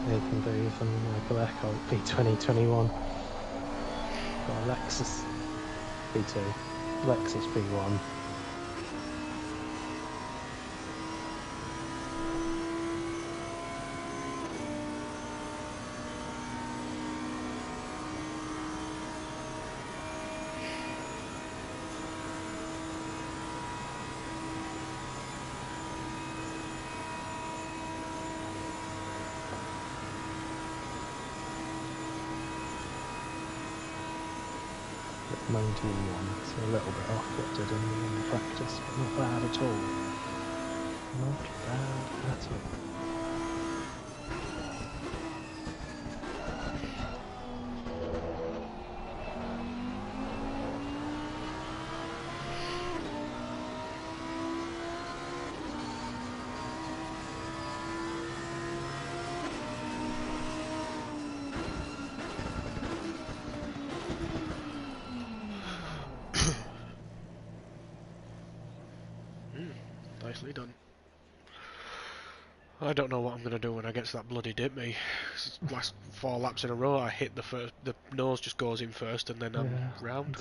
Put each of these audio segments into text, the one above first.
They can do even Michael Echo P2021. Got a Lexus P2, Lexus P1. So a little bit off what I did in the practice, but not bad at all. Not bad at all. Nicely done. I don't know what I'm going to do when I get to that bloody dip, me. Last 4 laps in a row, I hit the nose just goes in first and then I'm round.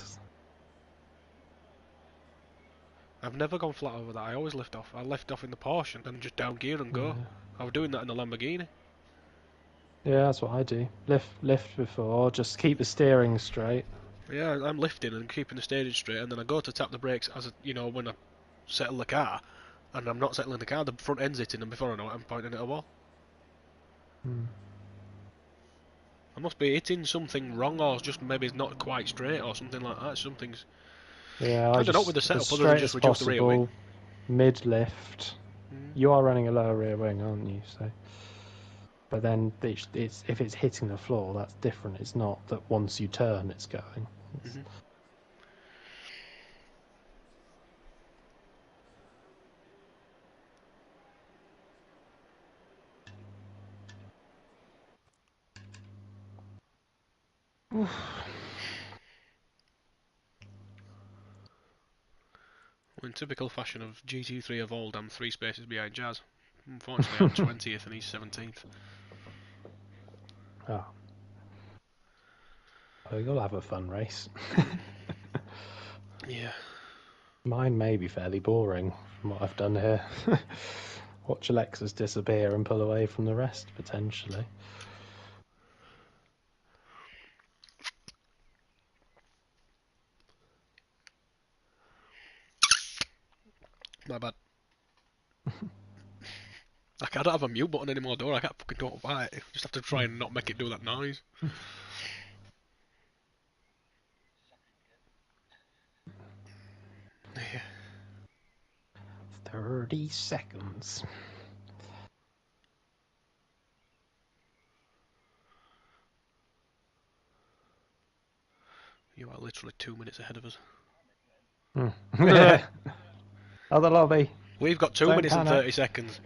I've never gone flat over that, I always lift off. I lift off in the Porsche and then just down gear and go. I was doing that in the Lamborghini. Yeah, that's what I do. Lift before, just keep the steering straight. Yeah, I'm lifting and keeping the steering straight, and then I go to tap the brakes as when I settle the car, and I'm not settling the car, the front end's hitting, and before I know it, I'm pointing at a wall. I must be hitting something wrong, or just maybe it's not quite straight, or something like that. Something's... Yeah, I don't know with the setup, as other than straight just as reduce the rear wing. possible, mid-lift. You are running a lower rear wing, aren't you? So, but then if it's hitting the floor, that's different. It's not that once you turn, it's going. In typical fashion of GT3 of old, I'm 3 spaces behind Jazz. Unfortunately, I'm 20th and he's 17th. Oh. Well, you'll have a fun race. Yeah. Mine may be fairly boring from what I've done here. Watch Alexis disappear and pull away from the rest, potentially. My bad. I don't have a mute button anymore, do I? I can't fucking talk about it. Just have to try and not make it do that noise. Yeah. 30 seconds. You are literally 2 minutes ahead of us. Yeah. Other lobby. We've got 2 minutes and 30 seconds.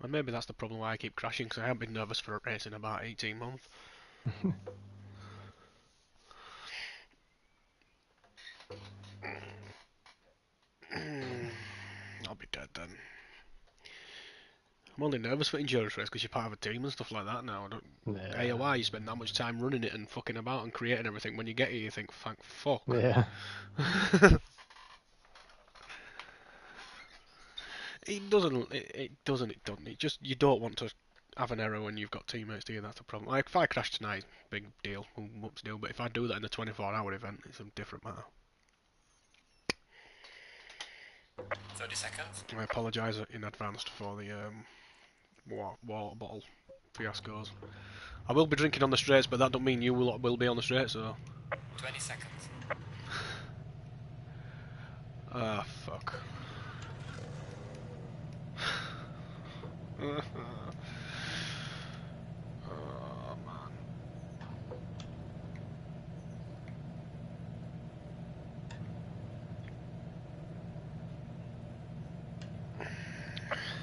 And maybe that's the problem why I keep crashing, because I haven't been nervous for a race in about 18 months. I'll be dead then. I'm only nervous for endurance race because you're part of a team and stuff like that now. AOR, you spend that much time running it and fucking about and creating everything. When you get here, you think, thank fuck. Yeah. It doesn't. It doesn't. It doesn't. It just you don't want to have an error when you've got teammates, do you? That's the problem. Like if I crash tonight, big deal, what's deal. But if I do that in the 24-hour event, it's a different matter. 30 seconds. I apologise in advance for the water bottle fiascos. I will be drinking on the straights, but that don't mean you will be on the straights, so. 20 seconds. Ah, fuck. Oh, man.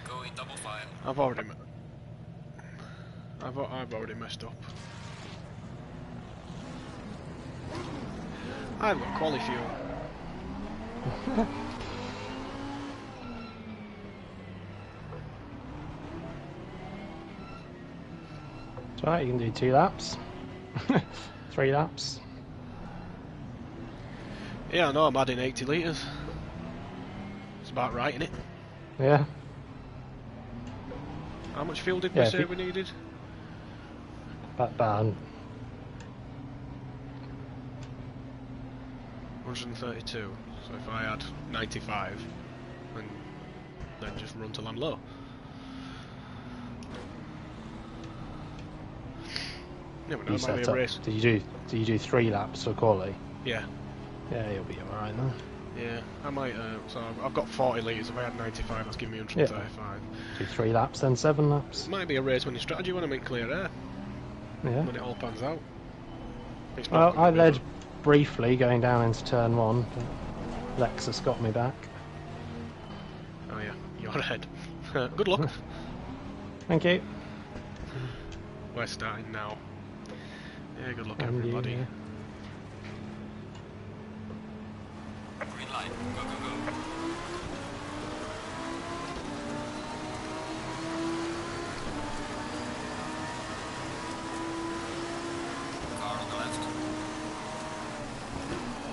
Go in double file. I've already messed up. I've got quali fuel. It's alright, you can do 2 laps. 3 laps. Yeah, I know, I'm adding 80 litres. It's about right, innit? Yeah. How much fuel did we say we needed? About 132. So if I add 95, then just run till I'm low. Never know, it might be a race. Did you do 3 laps for quali? Yeah. Yeah, you'll be alright then. Yeah, I might. So I've got 40 litres. If I had 95, that's giving me 135. Do 3 laps, then 7 laps. Might be a race winning strategy when I'm in clear air. Yeah. When it all pans out. Well, I led briefly going down into turn 1, but Lexus got me back. Oh yeah, you're ahead. Good luck. Thank you. We're starting now. Yeah, good luck And everybody. you, Green light. Go, go, go. Car on the left.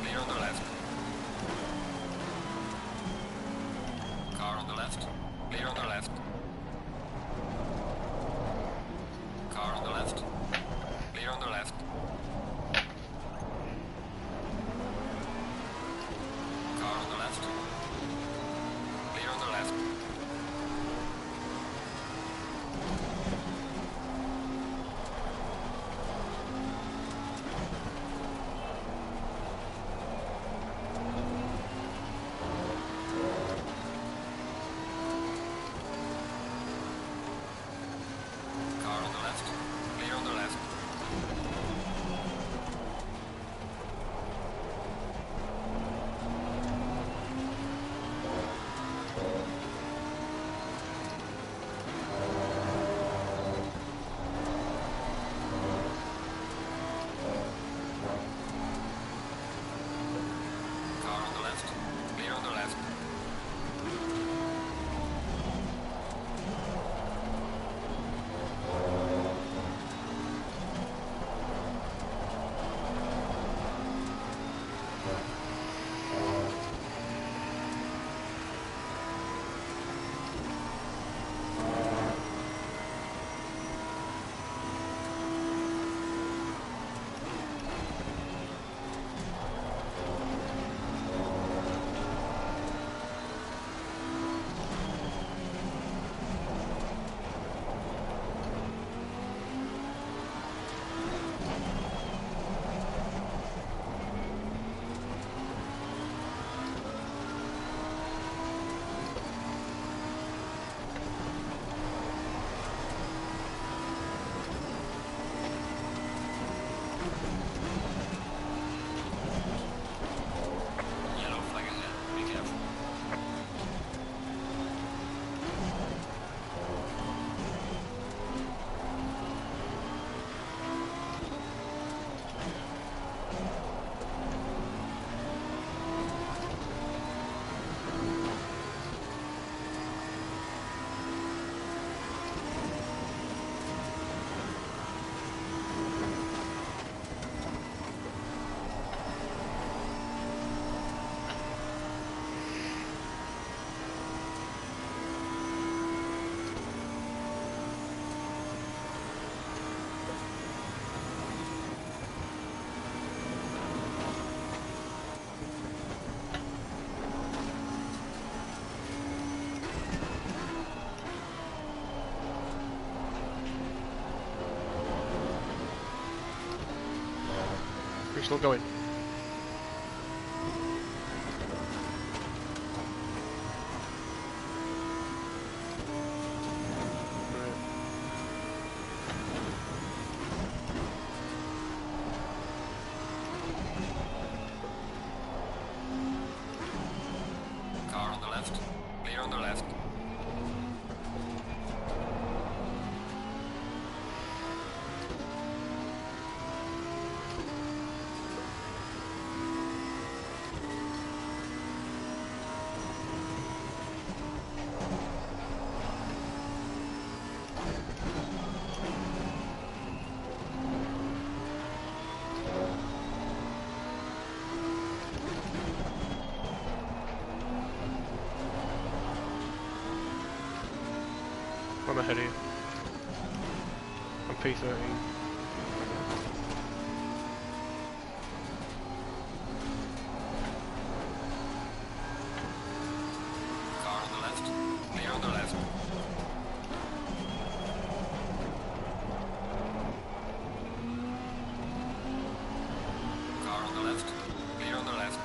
Clear on the left. Car on the left. Clear on the left. Car on the left. Clear on the left. Car on the left. Clear on the left. still going. Car on the left. Clear on the left. I'm ahead of you. I'm P13. Car on the left. Clear on the left. Car on the left. Clear on the left.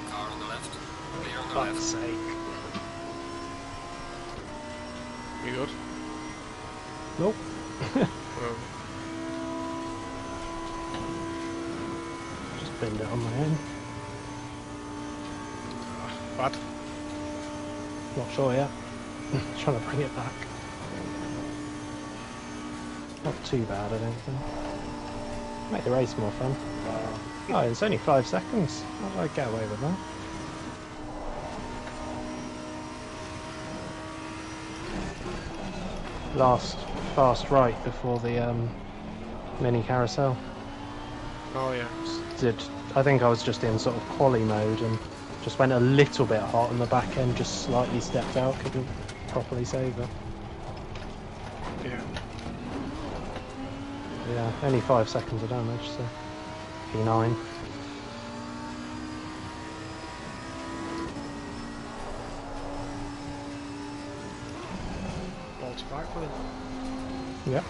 Car on the left. Clear on the Fuck's left. sake. You good? Nope. Well, Just binned it on my own. bad. Not sure yet. Trying to bring it back. Not too bad, I don't think. Make the race more fun. Oh, it's only 5 seconds. How did I get away with that? Last fast right before the mini carousel. Oh yeah. I think I was just in sort of quali mode and just went a little bit hot on the back end, just slightly stepped out, couldn't properly save it. Yeah. Yeah, only 5 seconds of damage, so P9. Balls back with him. Yep.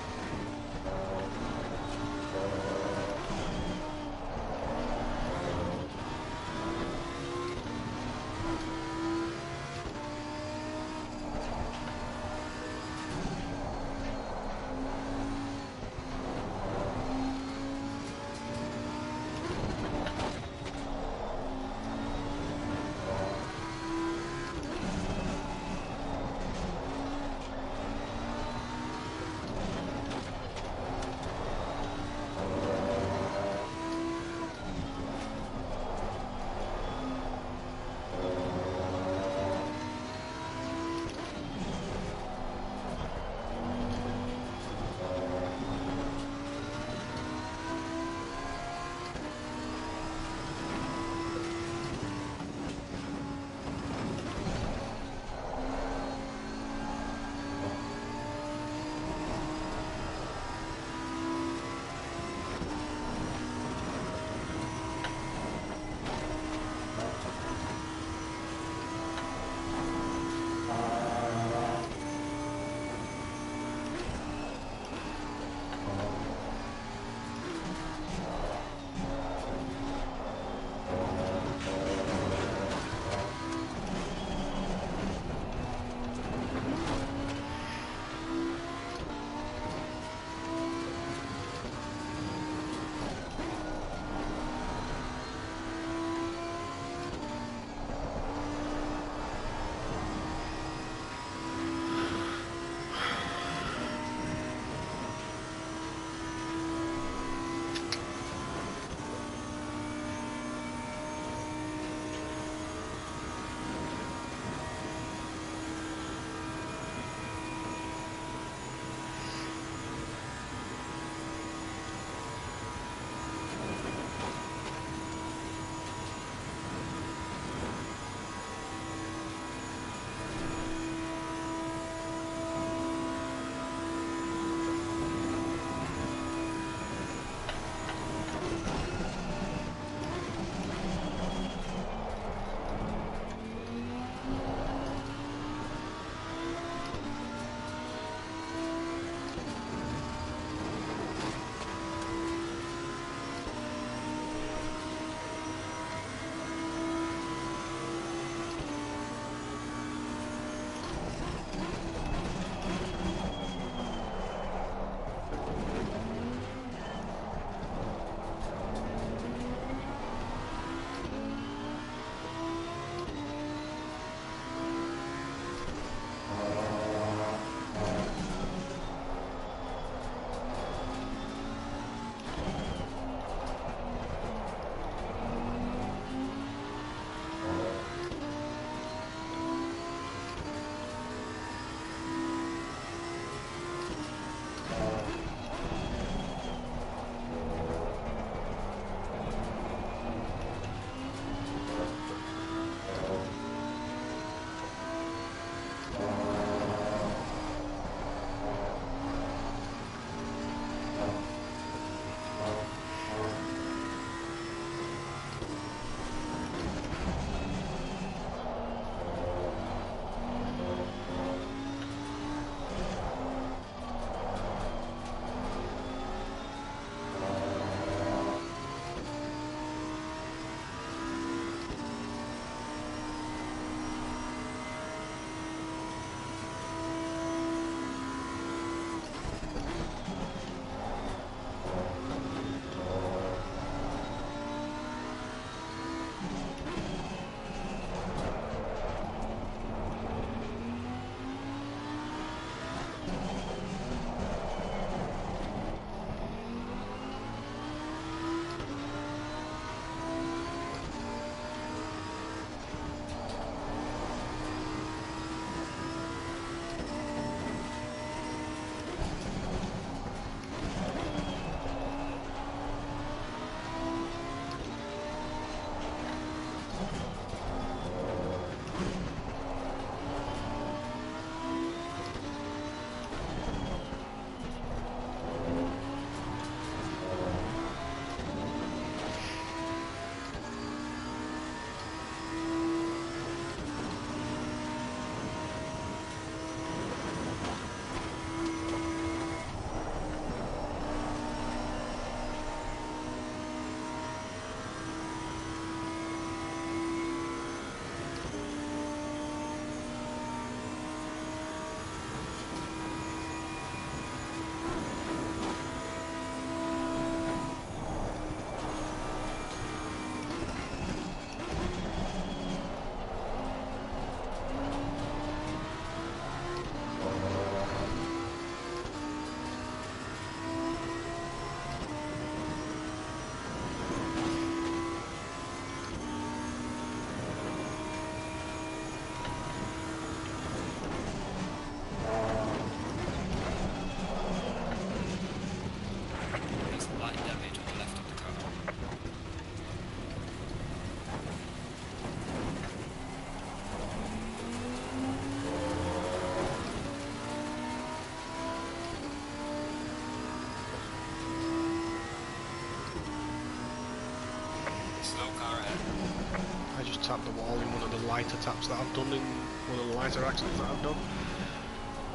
I just tapped the wall in one of the lighter taps that I've done in one of the lighter accidents that I've done.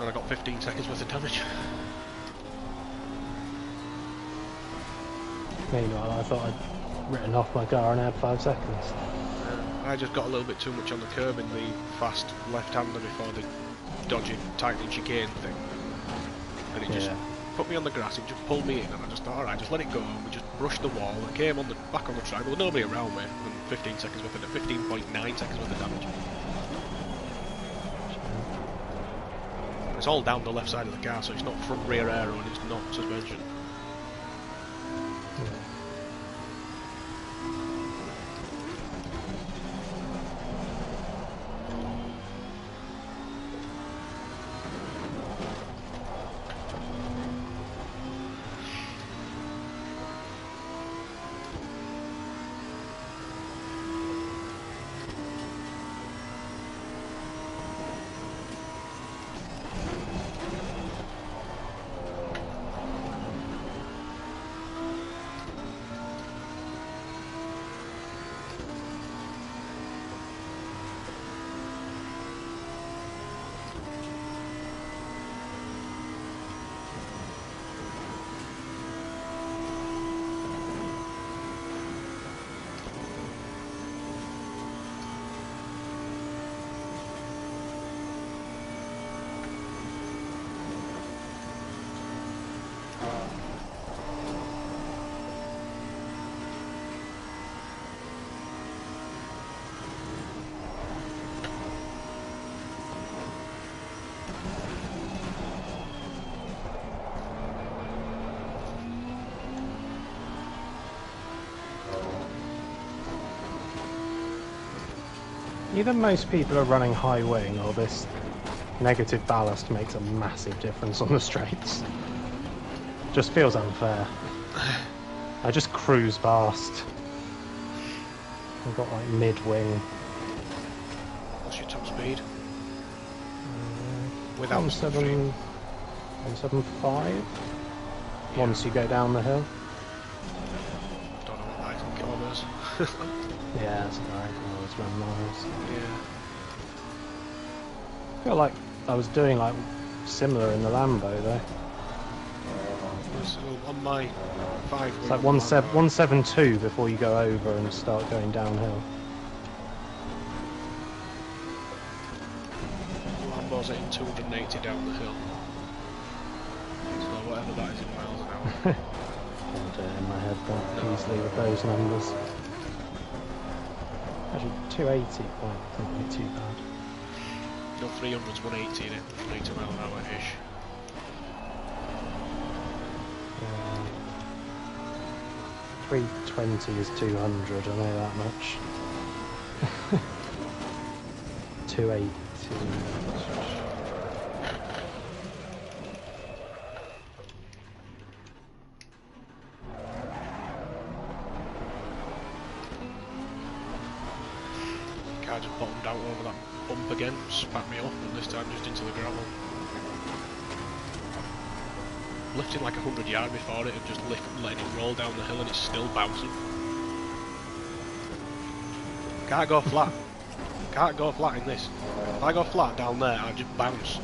And I got 15 seconds worth of damage. Meanwhile, I thought I'd written off my car and I had 5 seconds. I just got a little bit too much on the curb in the fast left-hander before the dodgy tightening chicane thing. And it just put me on the grass, it just pulled me in, and I just thought, alright, just let it go. And we just brushed the wall and came on the back on the track. There was nobody around me, and 15.9 seconds worth of damage. It's all down the left side of the car, so it's not front rear aero and it's not suspension. Either most people are running high wing or this negative ballast makes a massive difference on the straights. Just feels unfair. I just cruise past. I've got like mid-wing. What's your top speed? Without 175 once you go down the hill. Don't know what that is in kilometres. Yeah, that's alright. I always run miles. Yeah. I feel like I was doing like similar in the Lambo though. So on my 5 It's like 172 before you go over and start going downhill. Lambo's hitting 280 down the hill. So whatever that is in miles an hour. Can't do it in my head that easily with those numbers. Actually, 280 won't be too bad. No, 300's 180 in it, 180 mile an hour-ish. 320 is 200, I know that much. 280. Car just bottomed out over that bump again, spat me up, and this time just into the gravel. Lifting like 100 yards before it and just letting it roll down the hill and it's still bouncing. Can't go flat. Can't go flat in this. If I go flat down there, I just bounce.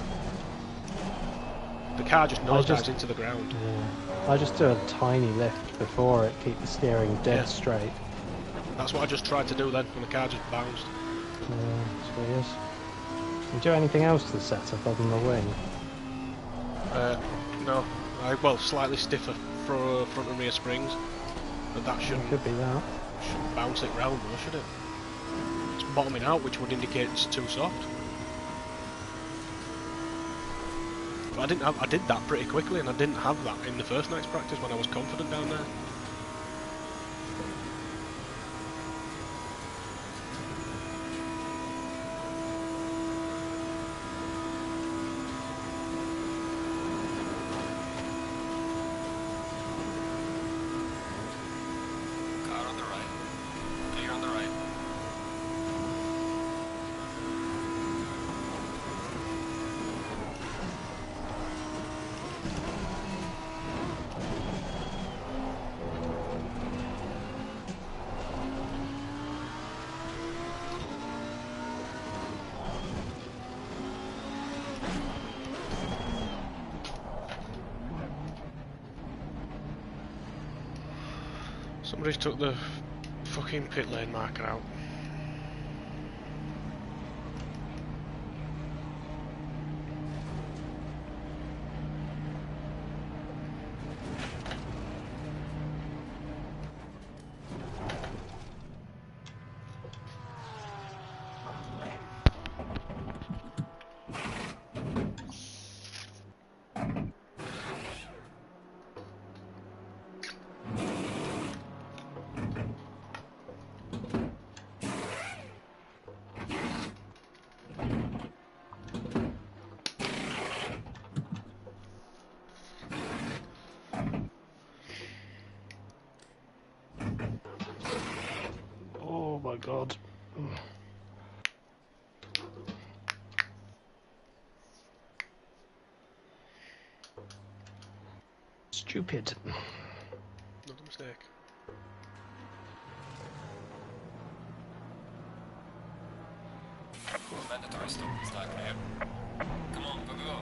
The car just nosedives into the ground. Yeah. I just do a tiny lift before it, keep the steering dead straight. That's what I just tried to do then, and the car just bounced. Yeah, it's weird. Can you do anything else to the setup other than the wing? No. Well, slightly stiffer front and rear springs, but that shouldn't. Could be that. Shouldn't bounce it round though, should it? It's bottoming out, which would indicate it's too soft. But I did that pretty quickly, and I didn't have that in the first night's practice when I was confident down there. Somebody's took the fucking pit lane marker out. Oh my god. Stupid. Not a mistake. Mandatory stop. It's not gonna happen. Come on, go, go, go.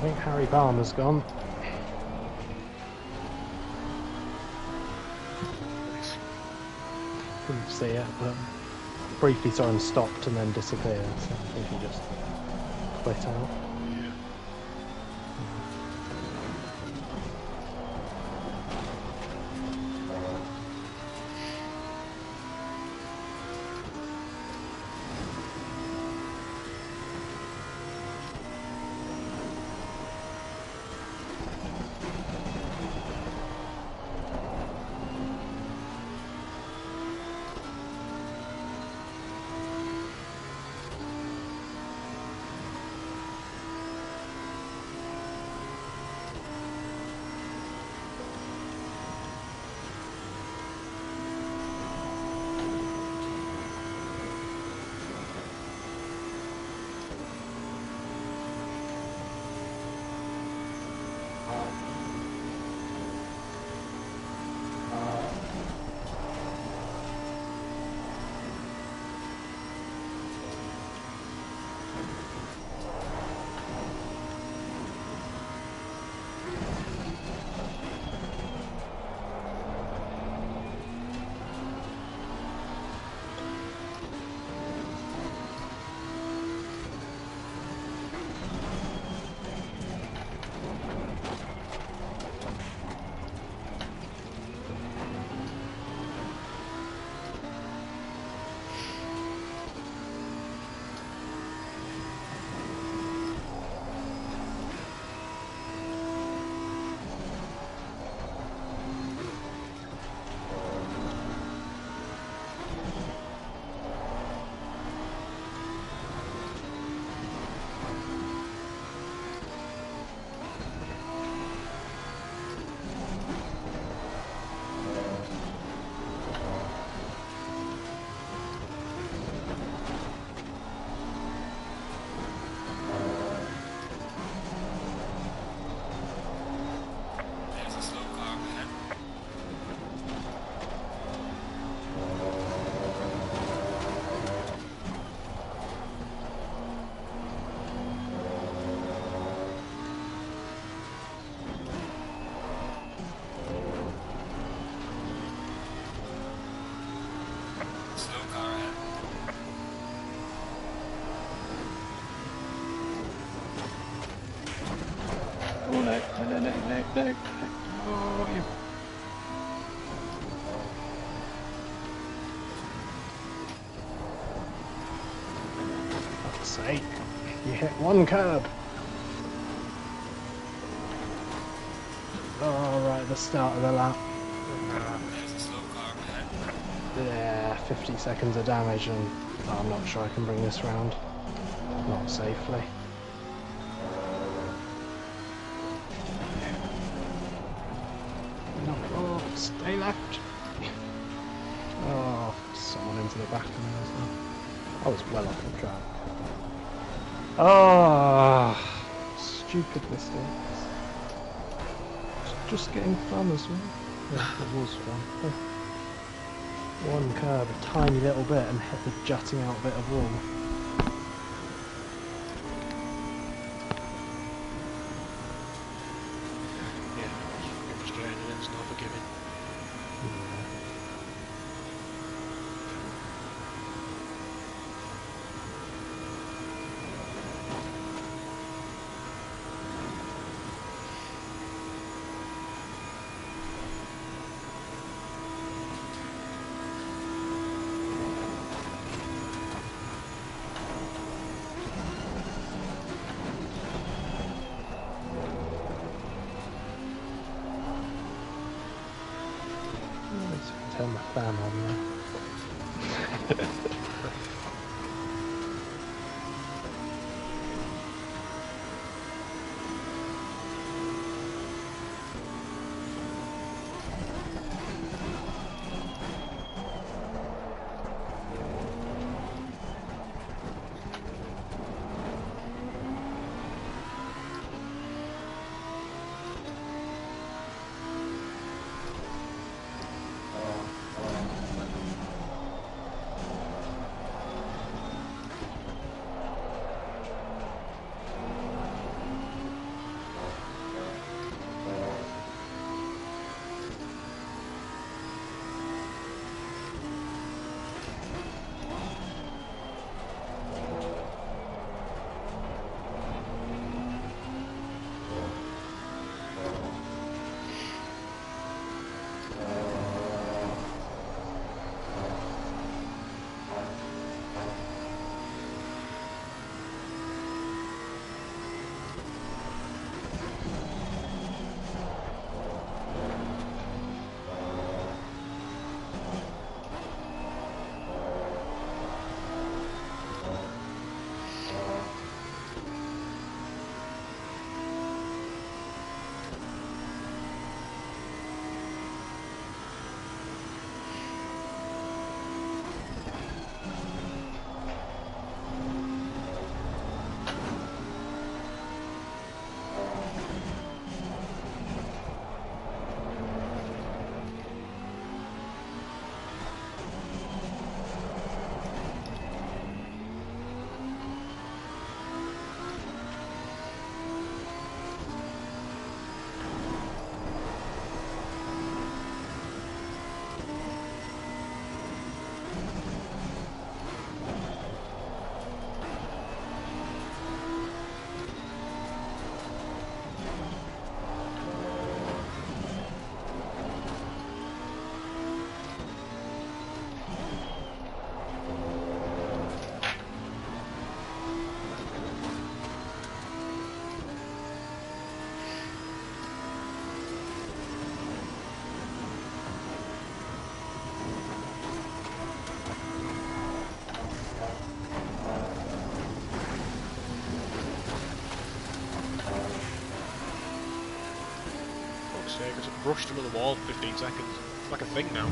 think Harry Balmer's gone. Couldn't see it, but briefly saw him stopped and then disappeared, so I think he just quit out. No. Oh, you. For fuck's sake. You hit one curb. Oh, right at the start of the lap. Yeah, 50 seconds of damage, and I'm not sure I can bring this round. Not safely. No, oh, stay left. Oh, someone into the back of me as well. I was well off the track. Oh, stupid mistakes. Just getting fun as well. Yeah, it was fun. One curve, a tiny little bit, and hit the jutting out bit of wall. Yeah, it was frustrating and it's not forgiving. Turn my fan on there. brushed into the wall for 15 seconds. It's like a thing now.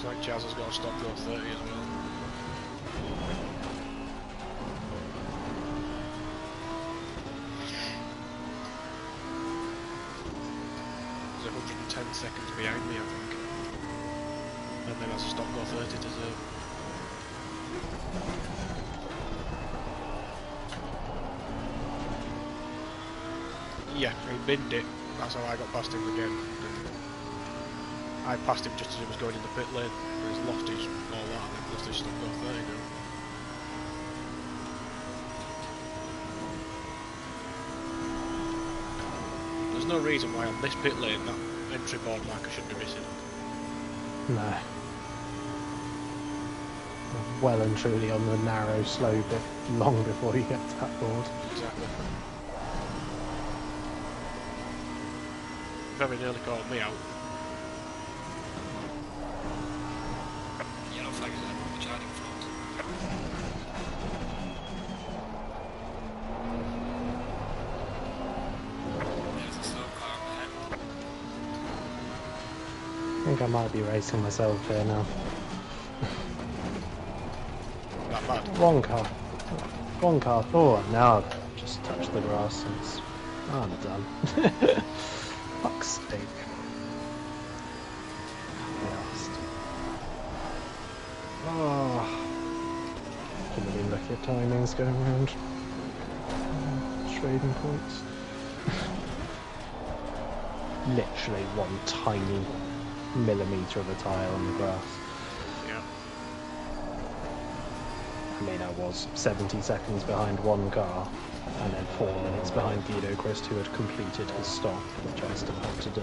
Looks like Chaz has got a stop go 30 as well. He's 110 seconds behind me, I think. And then has a stop go 30 to serve. Yeah, he binned it. That's how I got past him again. I passed him just as he was going in the pit lane, and he's lost his all that and lost his stop go 30 now. There's no reason why on this pit lane that entry board marker should be missing. No. Well and truly on the narrow, slow bit long before you get to that board. Exactly. Very nearly caught me out. Yellow flag is at the charging front. There's a slow car ahead. I think I might be racing myself here now. That bad. One car. One car. Oh, now I've just touched the grass and it's... I'm done. Fuck's sake. Last. Oh. Couldn't have been lucky at timings going around. Trading points. Literally one tiny millimetre of a tyre on the grass. Yeah. I mean, I was 70 seconds behind one car, and then 4 minutes behind Guido Christ, who had completed his stop, which I still have to do.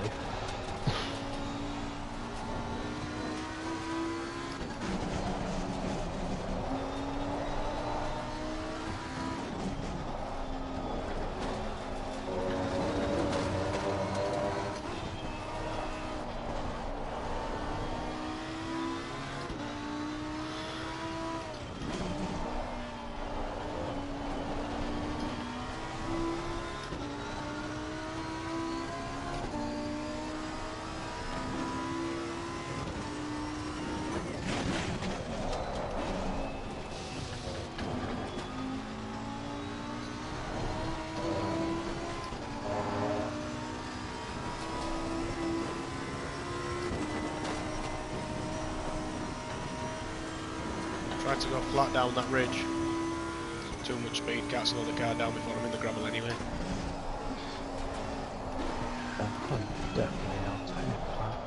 Tried to go flat down that ridge. Too much speed, can't slow the car down before I'm in the gravel anyway. I'm definitely not taking it flat.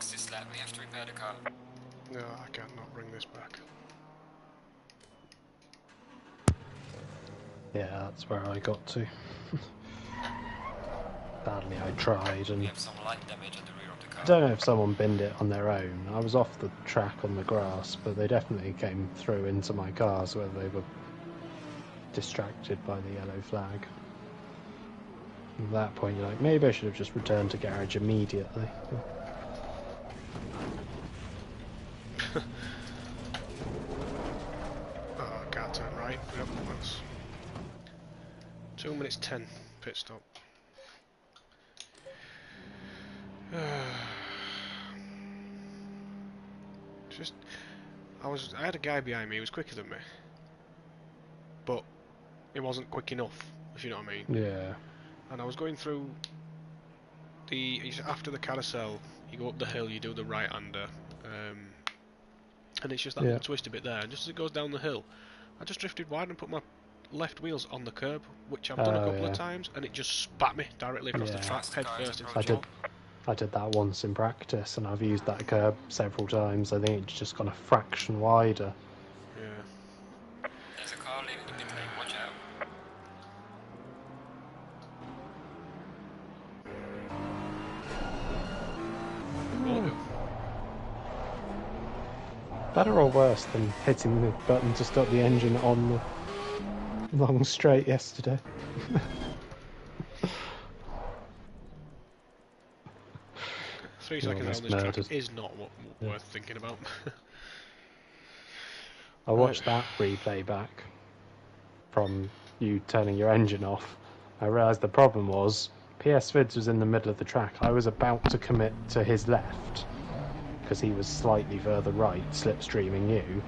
box is flat. We have to repair the car. No, I can't not bring this back. Yeah, that's where I got to. Badly I tried, We and have some light damage at the rear of the car. I don't know if someone binned it on their own. I was off the track on the grass, but they definitely came through into my car, so whether they were distracted by the yellow flag. At that point you're like, maybe I should have just returned to garage immediately. Oh, I can't turn right. Yep, that's 2 minutes 10 pit stop. Just, I had a guy behind me who was quicker than me, but it wasn't quick enough, if you know what I mean. Yeah. And I was going through after the carousel, you go up the hill, you do the right-hander, and it's just that little twisty bit there, and just as it goes down the hill, I just drifted wide and put my left wheels on the curb, which I've done a couple of times, and it just spat me directly across the track, head first into the wall. I did that once in practice, and I've used that curb several times. I think it's just gone a fraction wider. Yeah. There's a car leaving the pit lane. Watch out. Better or worse than hitting the button to stop the engine on the long straight yesterday? 3 seconds around this track is not worth thinking about. I watched that replay back from you turning your engine off. I realised the problem was PS Vids was in the middle of the track. I was about to commit to his left because he was slightly further right, slipstreaming you.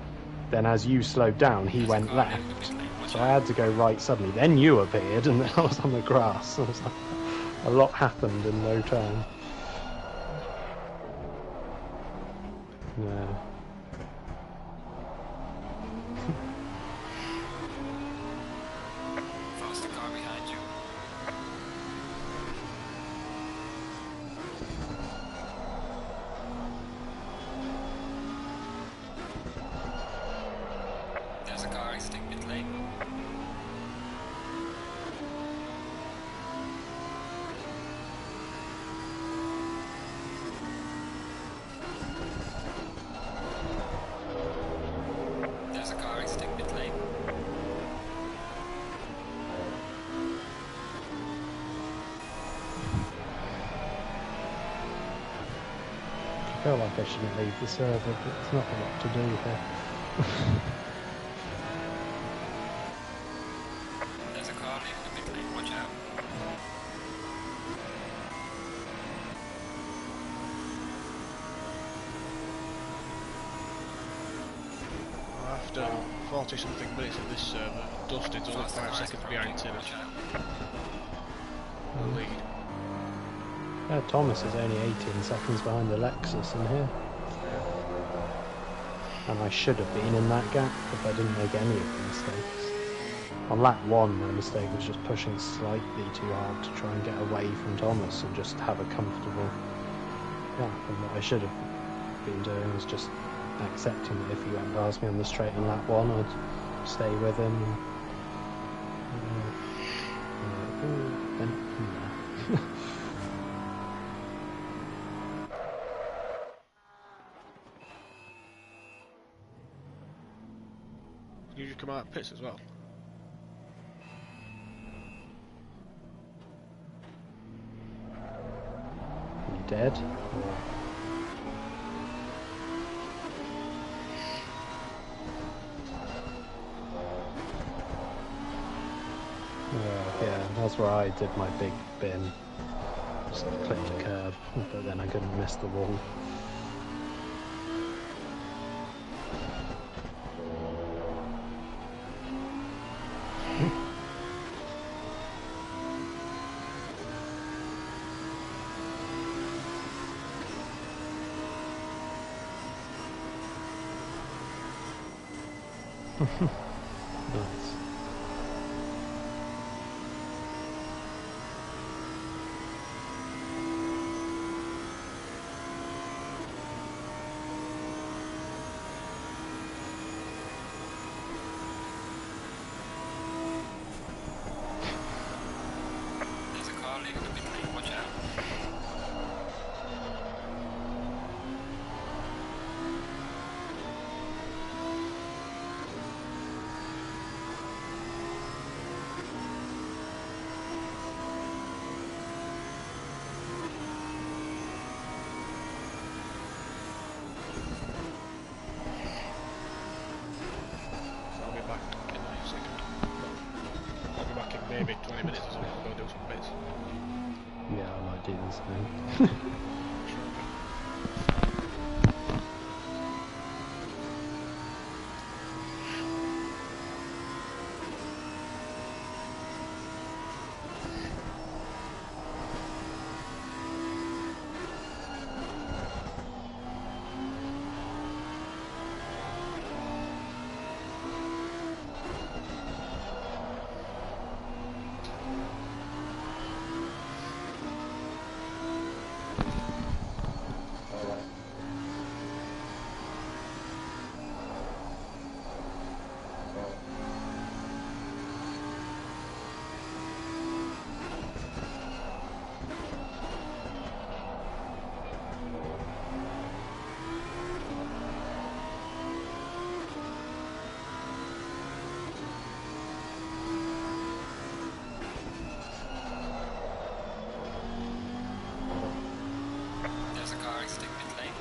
Then as you slowed down, he went left. So I had to go right suddenly. Then you appeared, and then I was on the grass. I was like, a lot happened in no time. Yeah. Faster car behind you. There's a car exiting pit lane. There's a car exiting pit lane. I feel like I shouldn't leave the server, but there's not a lot to do here. There's a car leaving the pit lane. Watch out. After 40 something minutes of this server, Dustin's only 5 seconds behind Tim. Watch out. The lead. Yeah, Thomas is only 18 seconds behind the Lexus in here. And I should have been in that gap if I didn't make any of the mistakes. On lap 1, my mistake was just pushing slightly too hard to try and get away from Thomas and just have a comfortable gap. And what I should have been doing was just accepting that if he went past me on the straight in lap 1, I'd stay with him. You just come out of pits as well. You dead? Yeah, that's where I did my big bin. Just clipped the curb, but then I couldn't miss the wall. Nice. seconds, I think. There's a car exiting pit lane.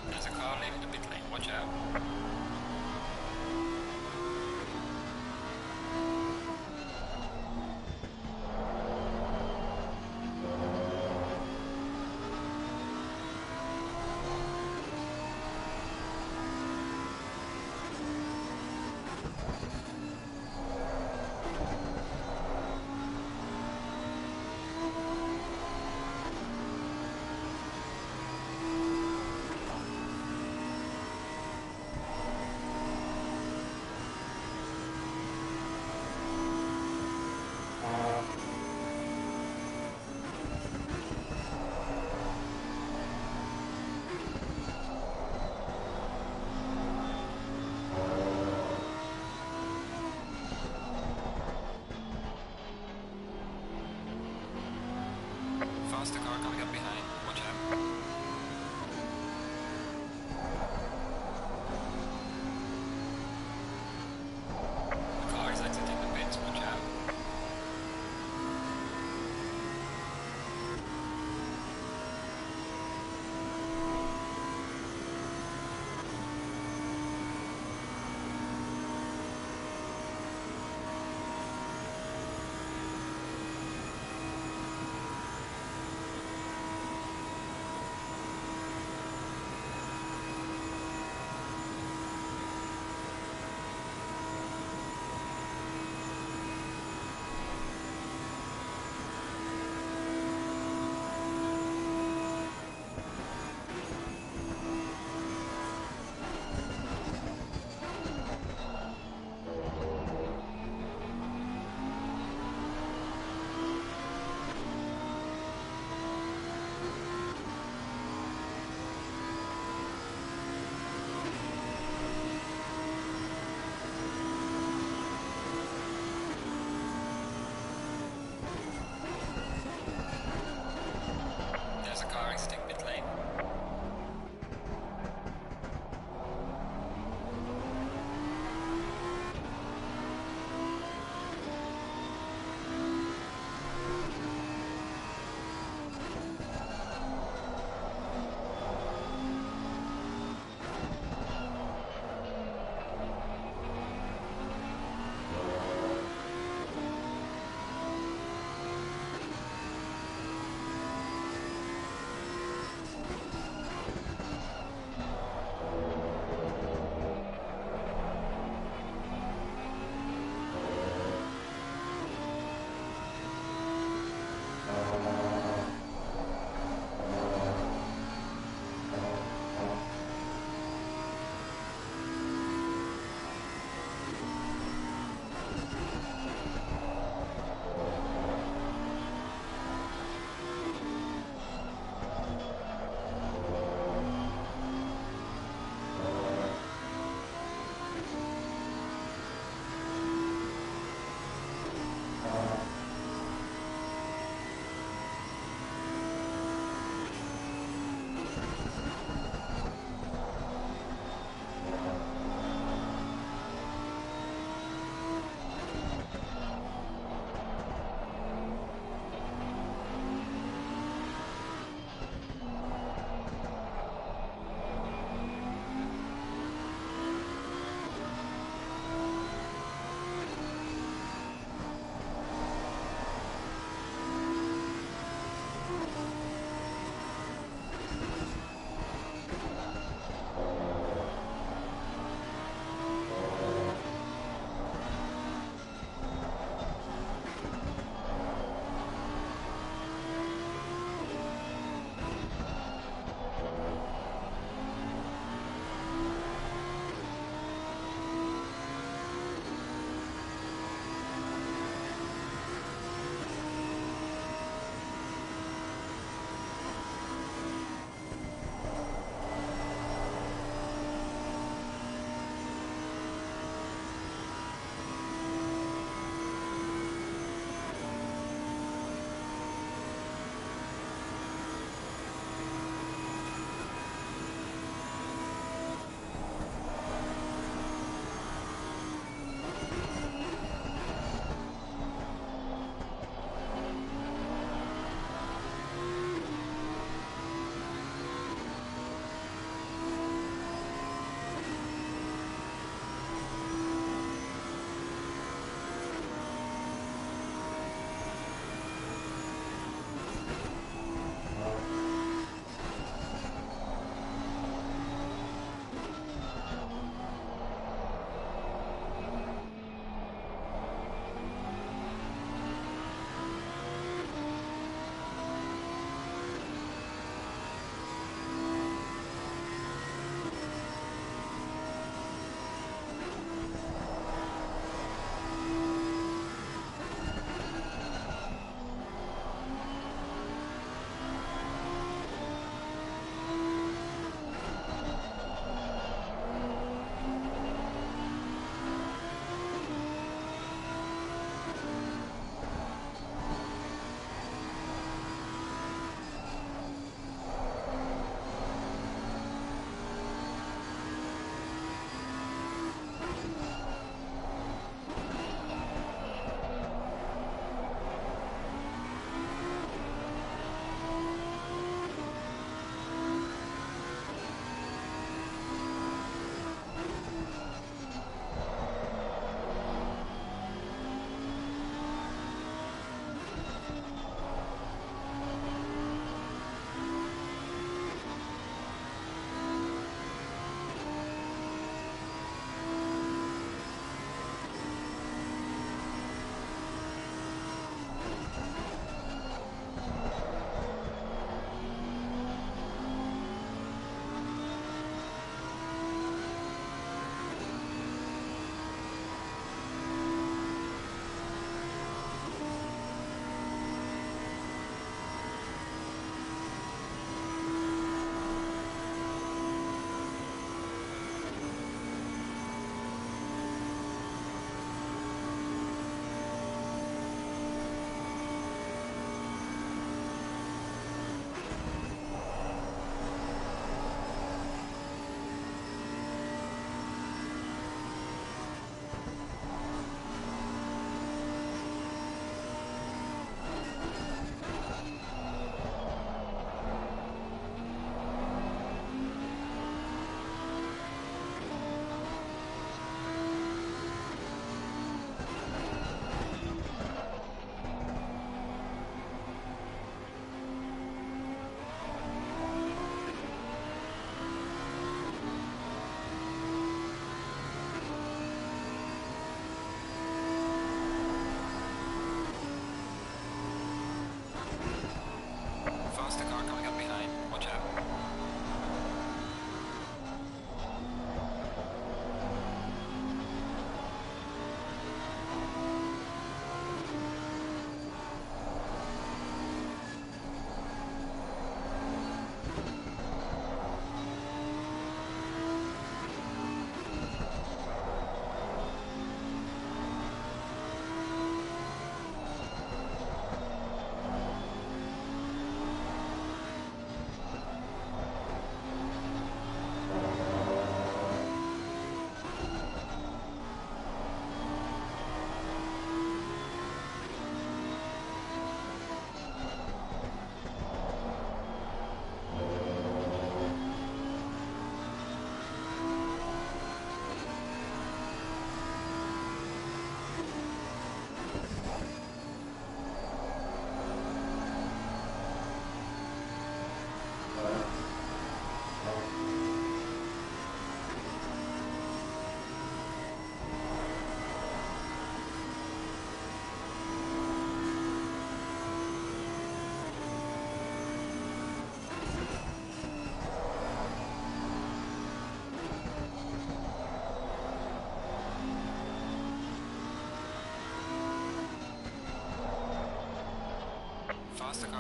There's a car leaving the pit lane. Watch out. Faster car coming up behind. Watch out. The car is exiting the pits. Watch out.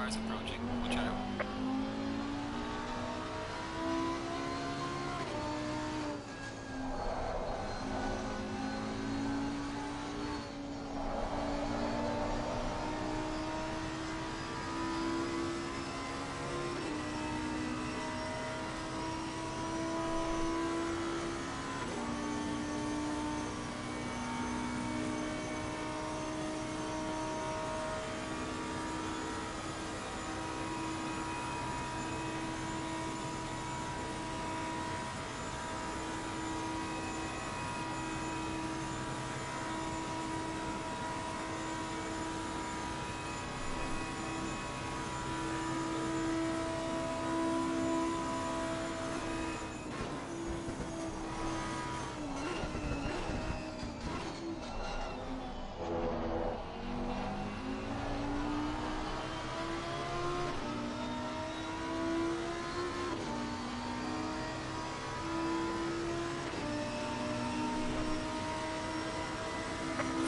cars approaching. Watch out.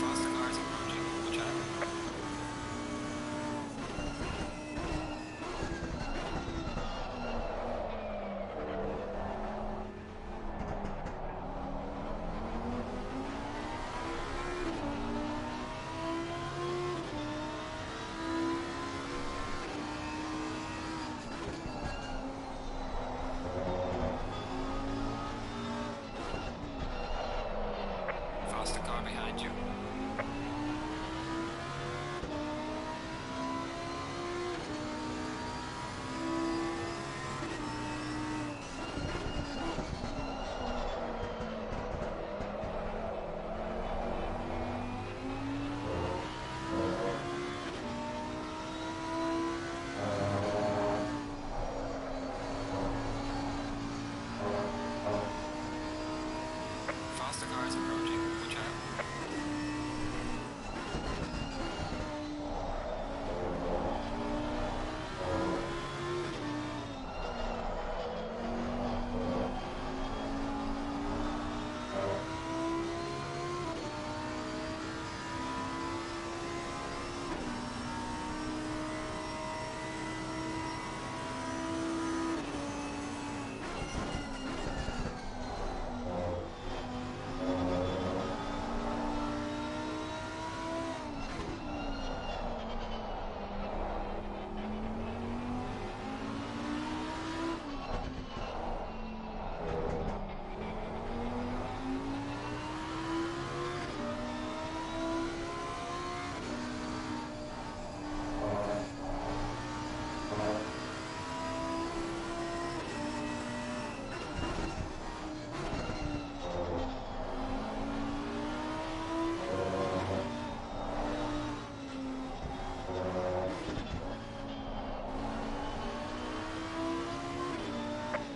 Faster cars approaching. Watch out. Faster car behind you. Faster cars approaching. Watch out.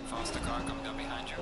Faster car coming up behind you.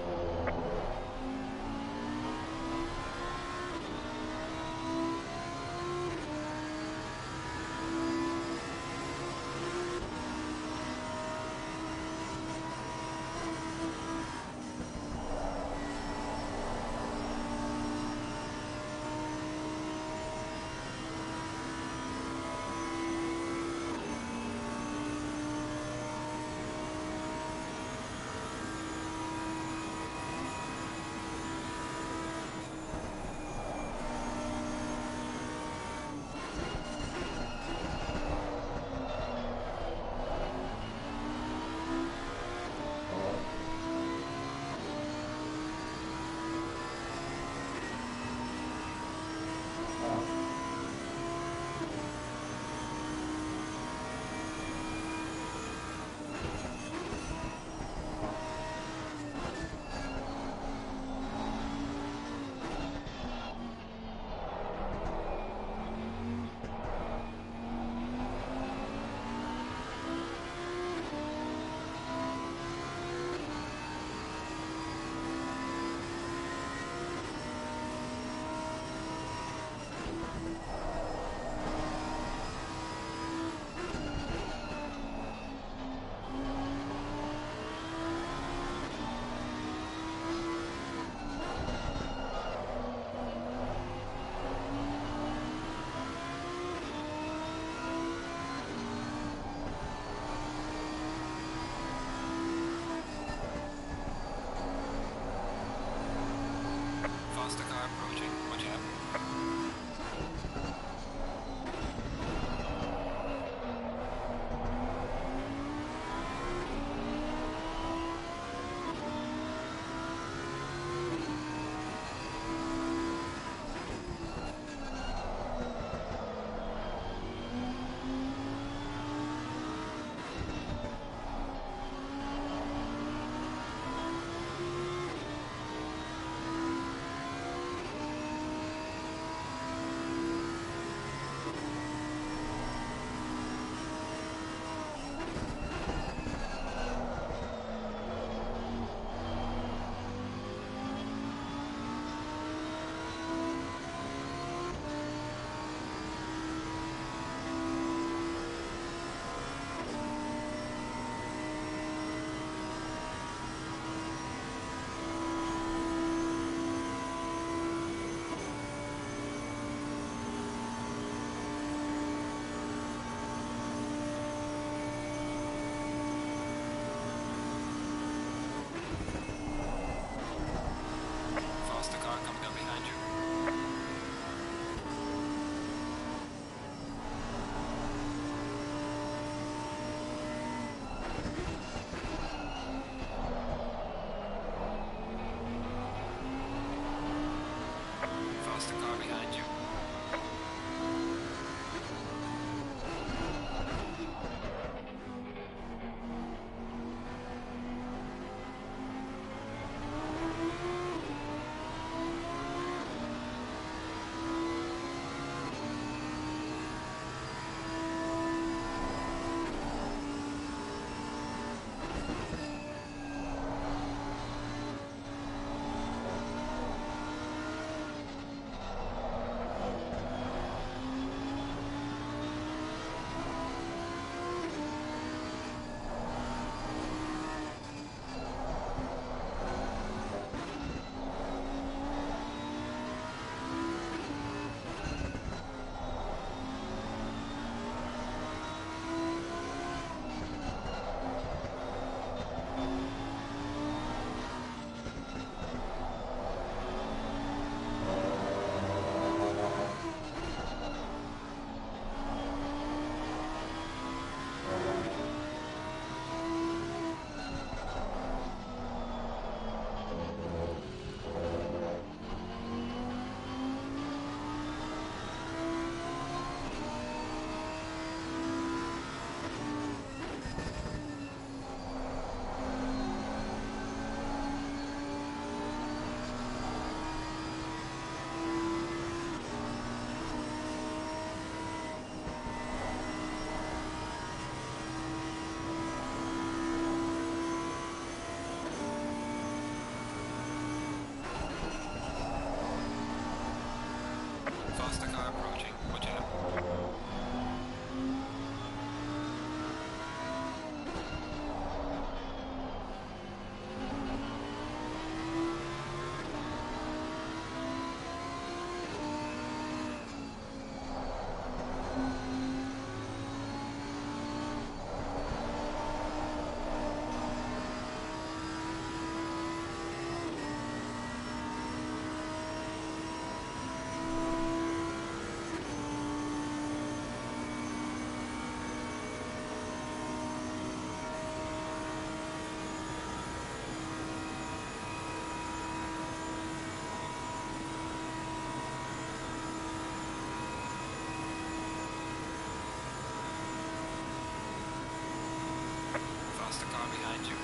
Faster car behind you.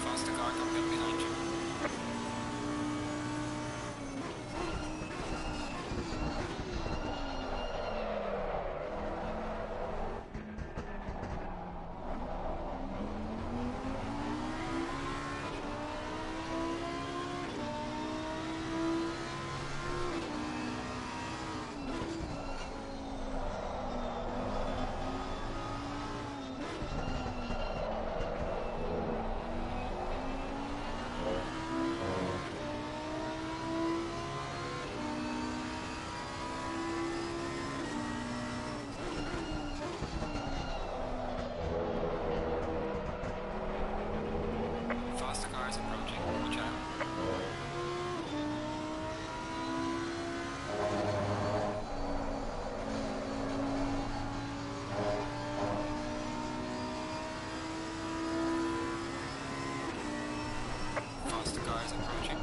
Faster car coming up behind you. Faster car is approaching. Watch out. Faster car is approaching.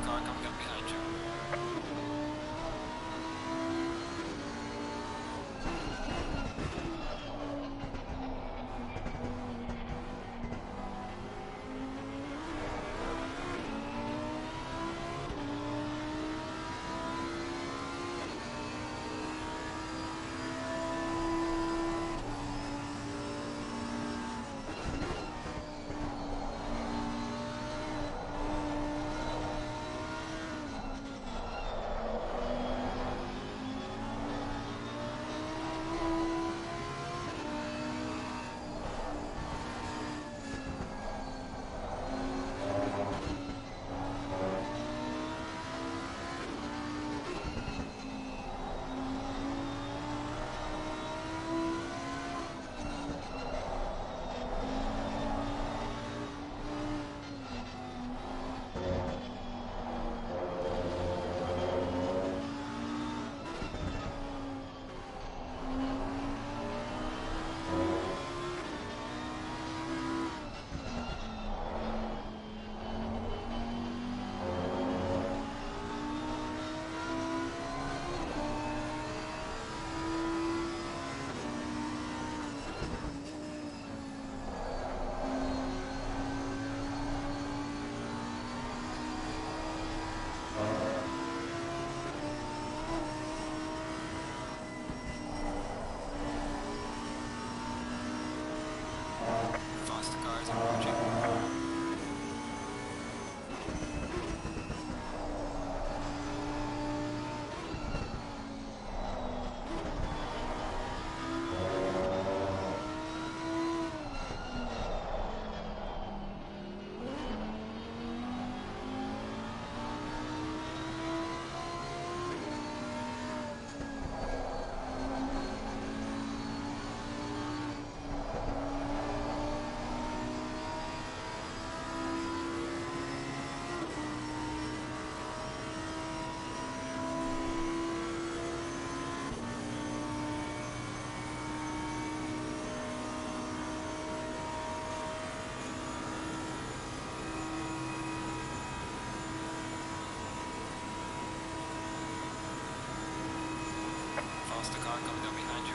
car coming up behind you. Faster cars approaching. Faster car coming up behind you.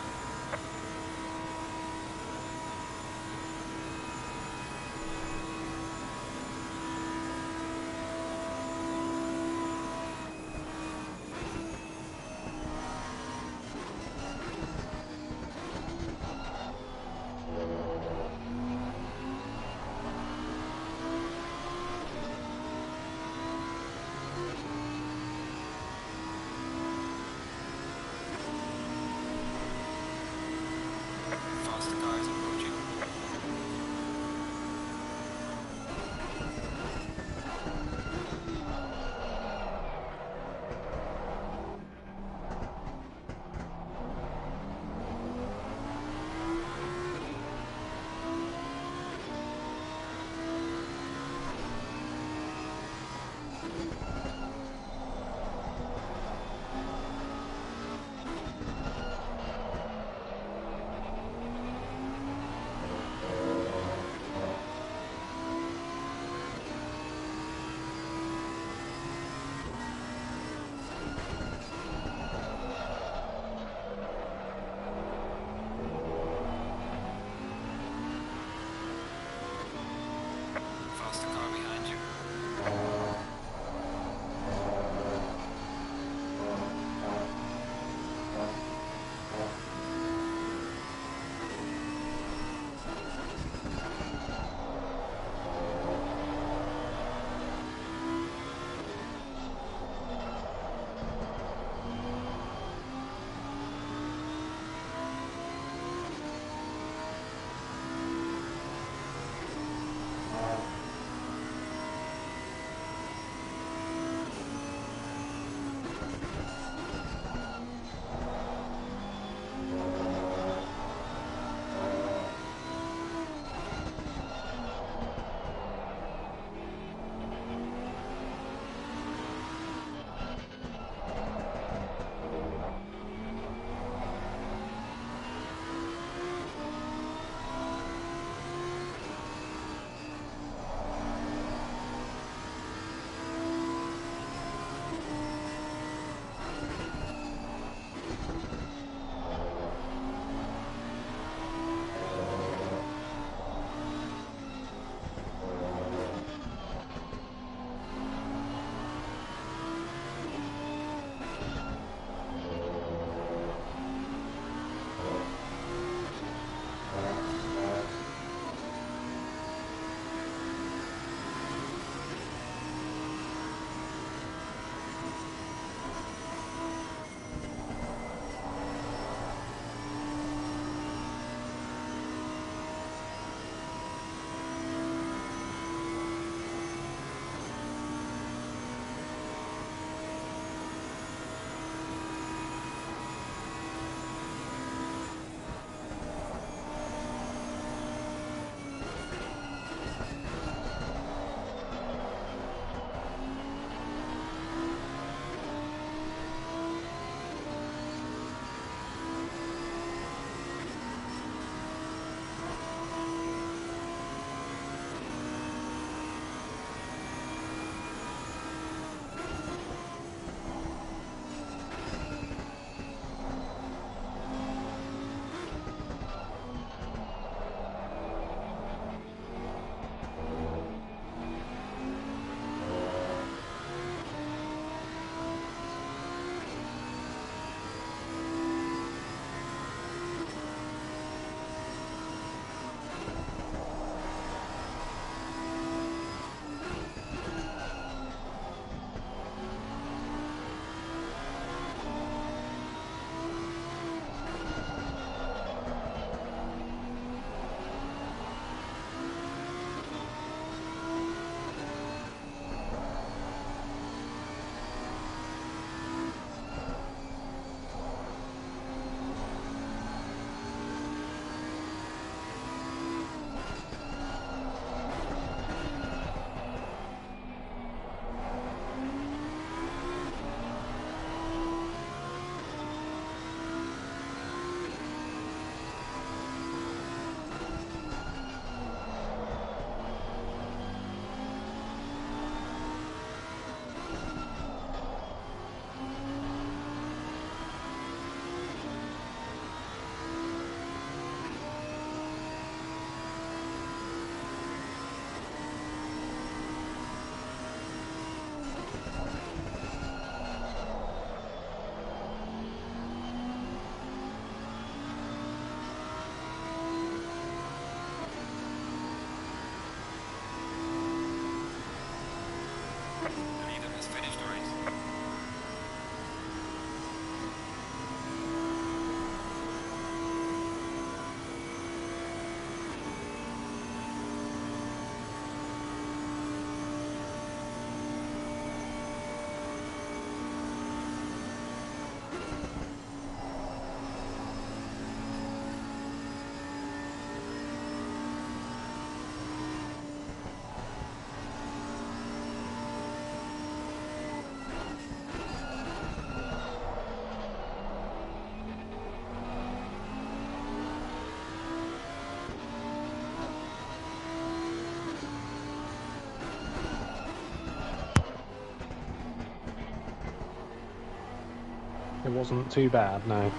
It wasn't too bad, no.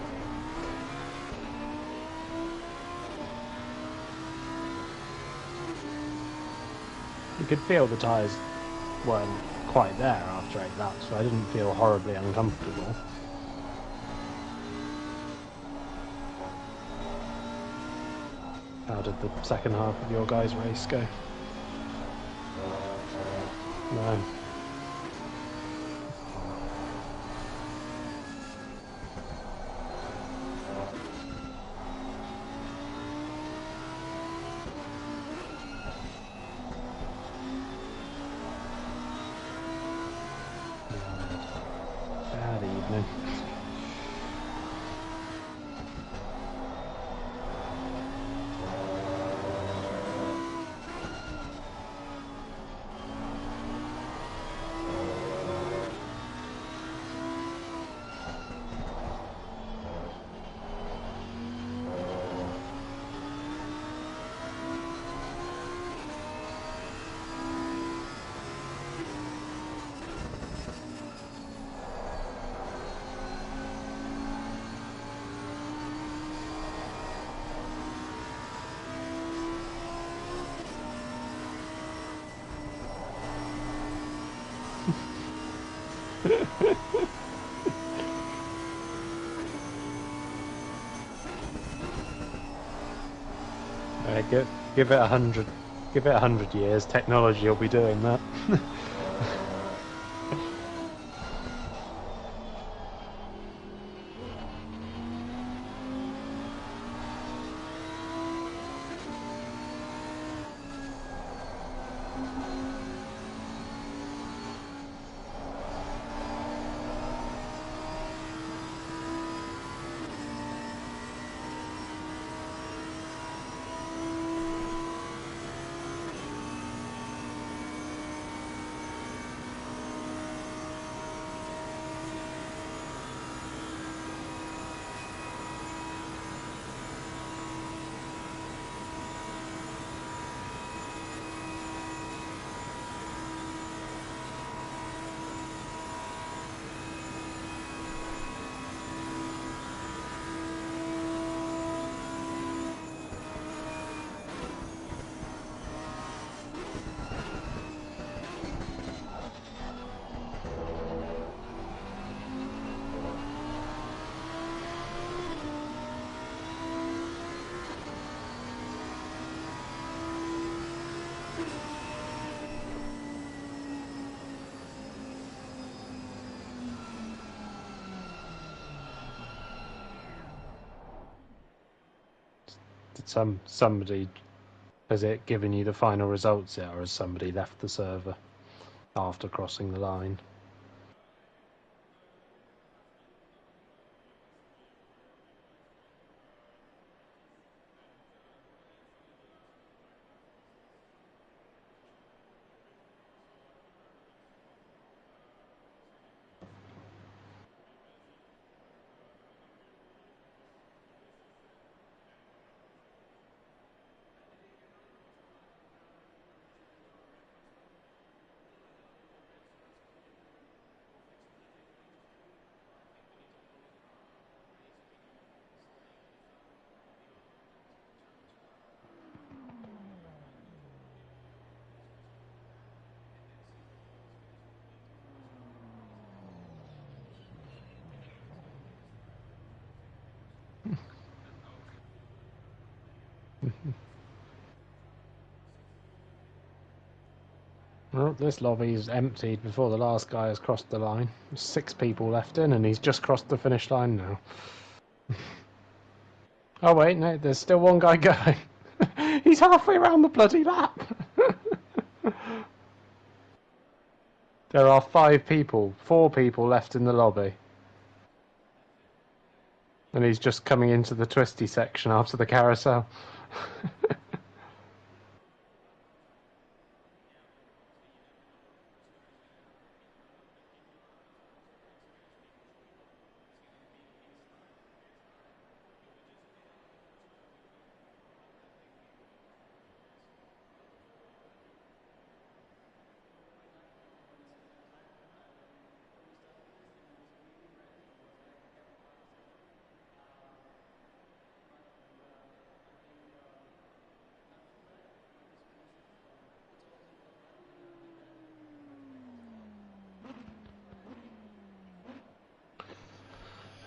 You could feel the tyres weren't quite there after 8 laps, so I didn't feel horribly uncomfortable. How did the second half of your guys' race go? No. Bad evening. Give it 100. Give it 100 years. Technology will be doing that. Did somebody, has it given you the final results yet, or has somebody left the server after crossing the line? Well, this lobby's emptied before the last guy has crossed the line. There's 6 people left in, and he's just crossed the finish line now. Oh wait, no, there's still one guy going. He's halfway around the bloody lap. There are 4 people left in the lobby. And he's just coming into the twisty section after the carousel.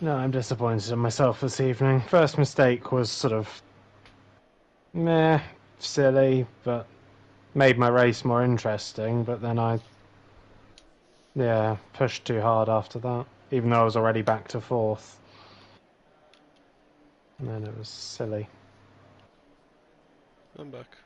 No, I'm disappointed in myself this evening. First mistake was sort of meh, silly, but made my race more interesting. But then yeah, pushed too hard after that, even though I was already back to fourth. And then it was silly. I'm back.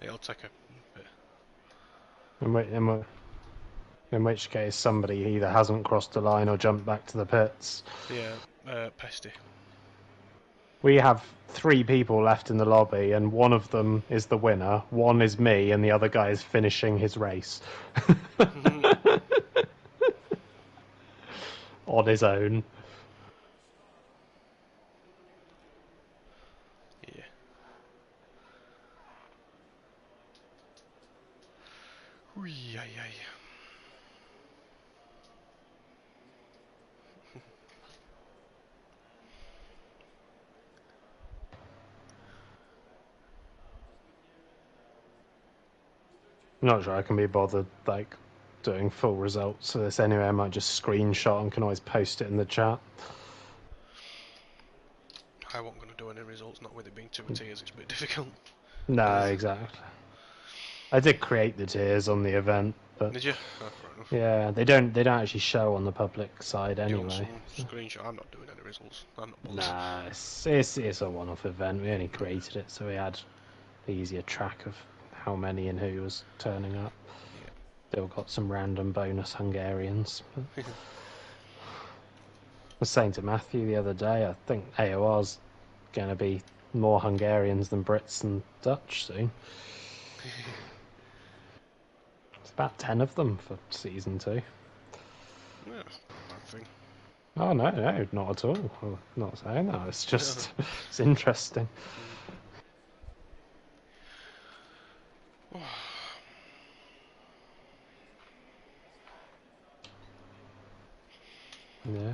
Yeah, I'll take a bit. In which case, somebody either hasn't crossed the line or jumped back to the pits. Yeah, pesty. We have 3 people left in the lobby, and one of them is the winner, one is me, and the other guy is finishing his race. On his own. Yeah. Whee, ay, ay. I'm not sure I can be bothered, like, doing full results of this anyway. I might just screenshot and can always post it in the chat. I wasn't going to do any results, not with it being 2 tiers, it's a bit difficult. No, exactly. I did create the tiers on the event, but Did you? Oh, fair enough. yeah, they don't actually show on the public side Do you want anyway. some screenshot? I'm not doing any results. I'm not bothered. Nah, it's a one-off event. We only created it so we had easier track of how many and who was turning up. Yeah. Still got some random bonus Hungarians. But I was saying to Matthew the other day, I think AOR's going to be more Hungarians than Brits and Dutch soon. It's about 10 of them for season 2. Yeah, that's not a bad thing. Oh no, not at all. I'm not saying that. It's just it's interesting. Yeah.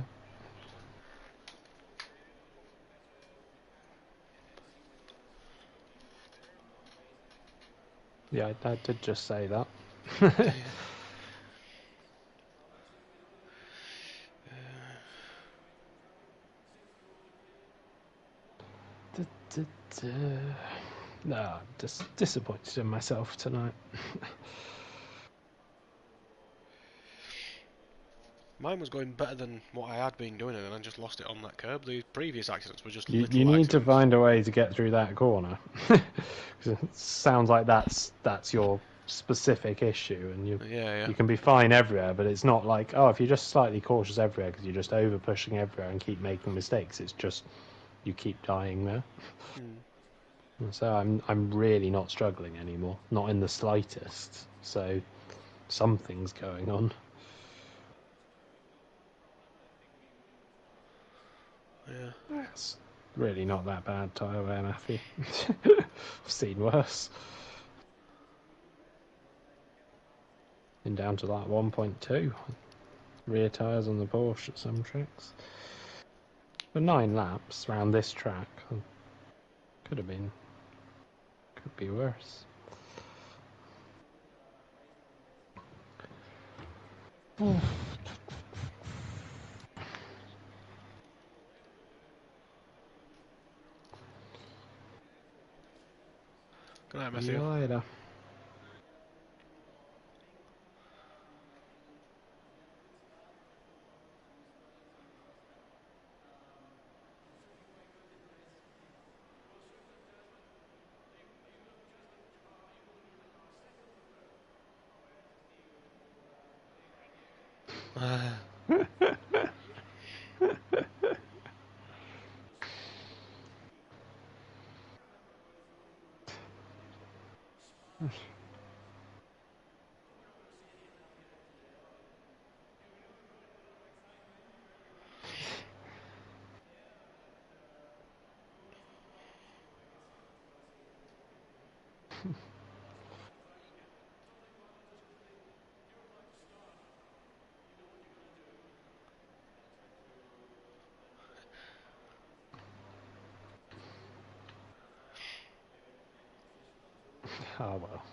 Yeah, I did just say that. No, I'm just disappointed in myself tonight. Mine was going better than what I had been doing, and I just lost it on that curb. The previous accidents were just You little need to accidents. find a way to get through that corner. 'Cause it sounds like that's your specific issue, and Yeah. you can be fine everywhere, but it's not like, oh, if you're just slightly cautious everywhere because you're just over pushing everywhere and keep making mistakes, it's just you keep dying there. And so I'm really not struggling anymore, not in the slightest. So something's going on. Yeah. It's really not that bad tyre wear, Matthew. I've seen worse. Been down to like 1.2 rear tyres on the Porsche at some tracks. For 9 laps around this track, could be worse. Good night, See you Matthew. later. Oh well.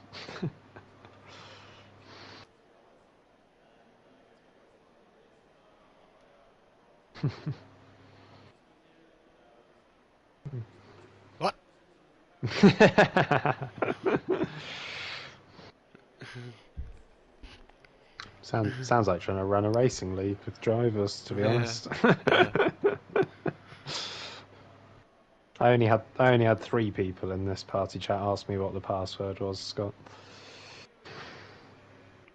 What? Sounds like trying to run a racing league with drivers, to be honest. Yeah. I only had 3 people in this party chat ask me what the password was, Scott.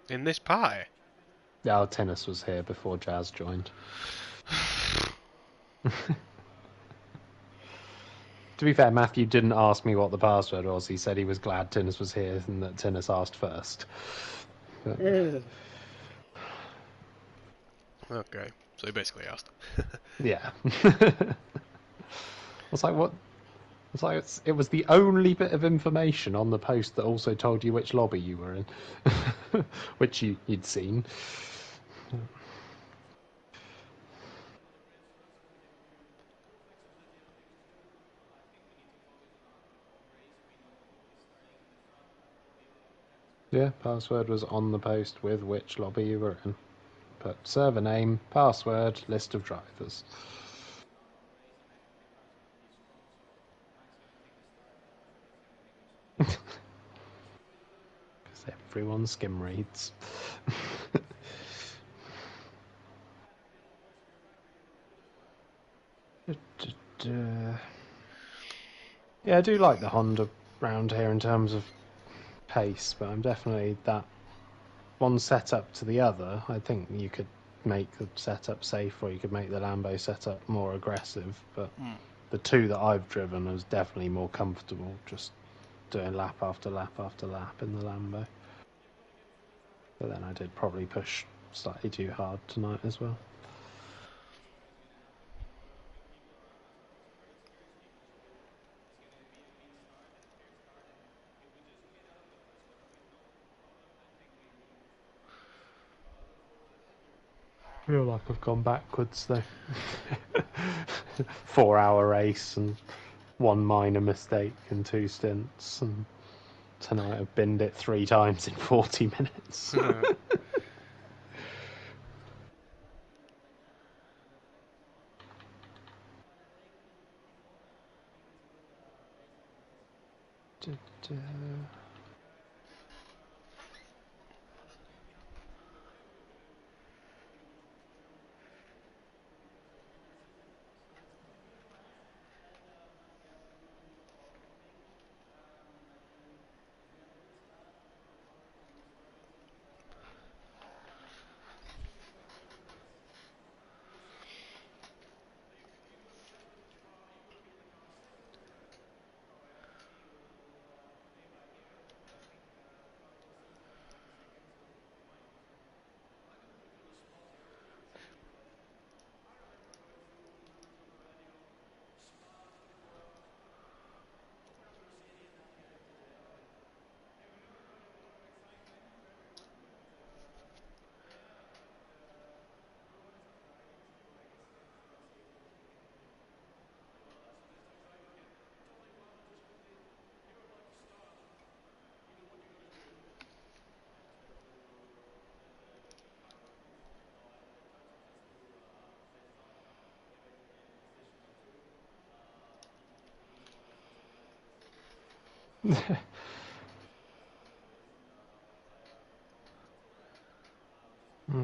In this party? Yeah, Tennis was here before Jazz joined. To be fair, Matthew didn't ask me what the password was. He said he was glad Tennis was here and that Tennis asked first. But... Okay, so he basically asked. Yeah. I was like, what? It's like it was the only bit of information on the post that also told you which lobby you were in, which you'd seen. Yeah, password was on the post with which lobby you were in. But server name, password, list of drivers. Because everyone skim reads. Yeah, I do like the Honda round here in terms of pace, but I'm definitely that one setup to the other. I think you could make the setup safe, or you could make the Lambo setup more aggressive, but the 2 that I've driven is definitely more comfortable just doing lap after lap after lap in the Lambo. But then I did probably push slightly too hard tonight as well. I feel like I've gone backwards though. 4-hour race and 1 minor mistake and 2 stints, and tonight I've binned it 3 times in 40 minutes. I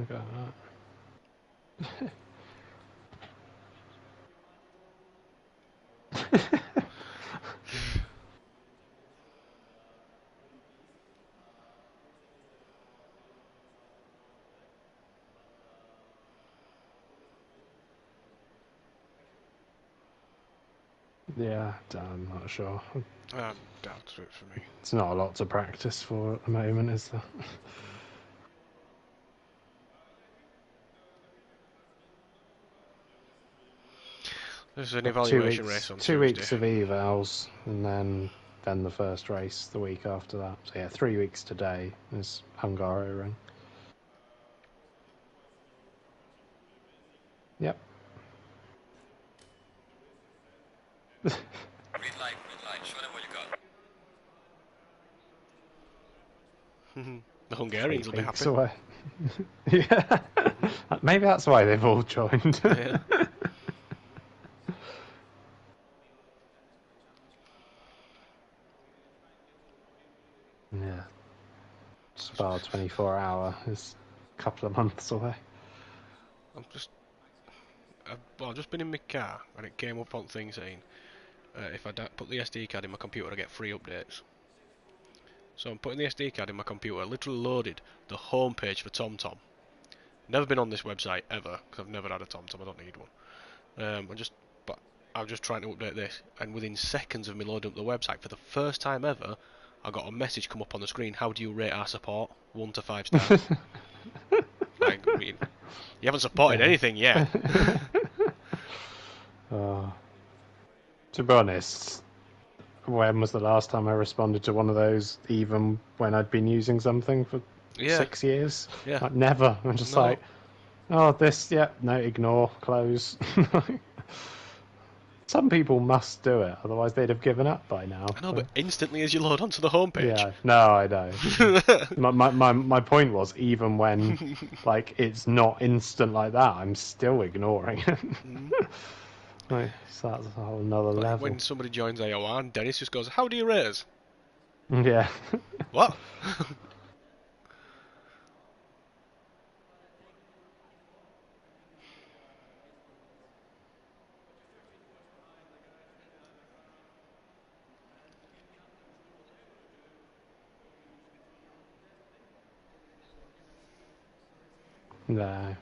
got that. Yeah, I'm not sure. Doubts it for me. It's not a lot to practice for at the moment, is there? There's an evaluation race on 2 Tuesday. weeks of evals, and then the first race the week after that. So yeah, 3 weeks today is Hungaroring. Yep. Green light, show them what you got. The Hungarians will be peaks happy. away. Yeah, maybe that's why they've all joined. Yeah. Yeah. Spa 24-hour is a couple of months away. I've just been in my car and it came up on thing saying if I put the SD card in my computer I get free updates. So I'm putting the SD card in my computer. I literally loaded the homepage for TomTom. Never been on this website ever because I've never had a TomTom. I don't need one. But I'm just trying to update this, and within seconds of me loading up the website, for the first time ever, I got a message come up on the screen. How do you rate our support? 1 to 5 stars. Like, I mean, you haven't supported anything yet. To be honest, when was the last time I responded to one of those, even when I'd been using something for 6 years? Yeah. Like, never. I'm just like, oh, this, yeah, no, ignore, close. Some people must do it, otherwise they'd have given up by now. I know, but instantly as you load onto the homepage. Yeah, no, I know. my point was, even when like it's not instant like that, I'm still ignoring it. Right, so that's a whole another level. When somebody joins AOR and Dennis just goes, how do you raise? Yeah. What? No.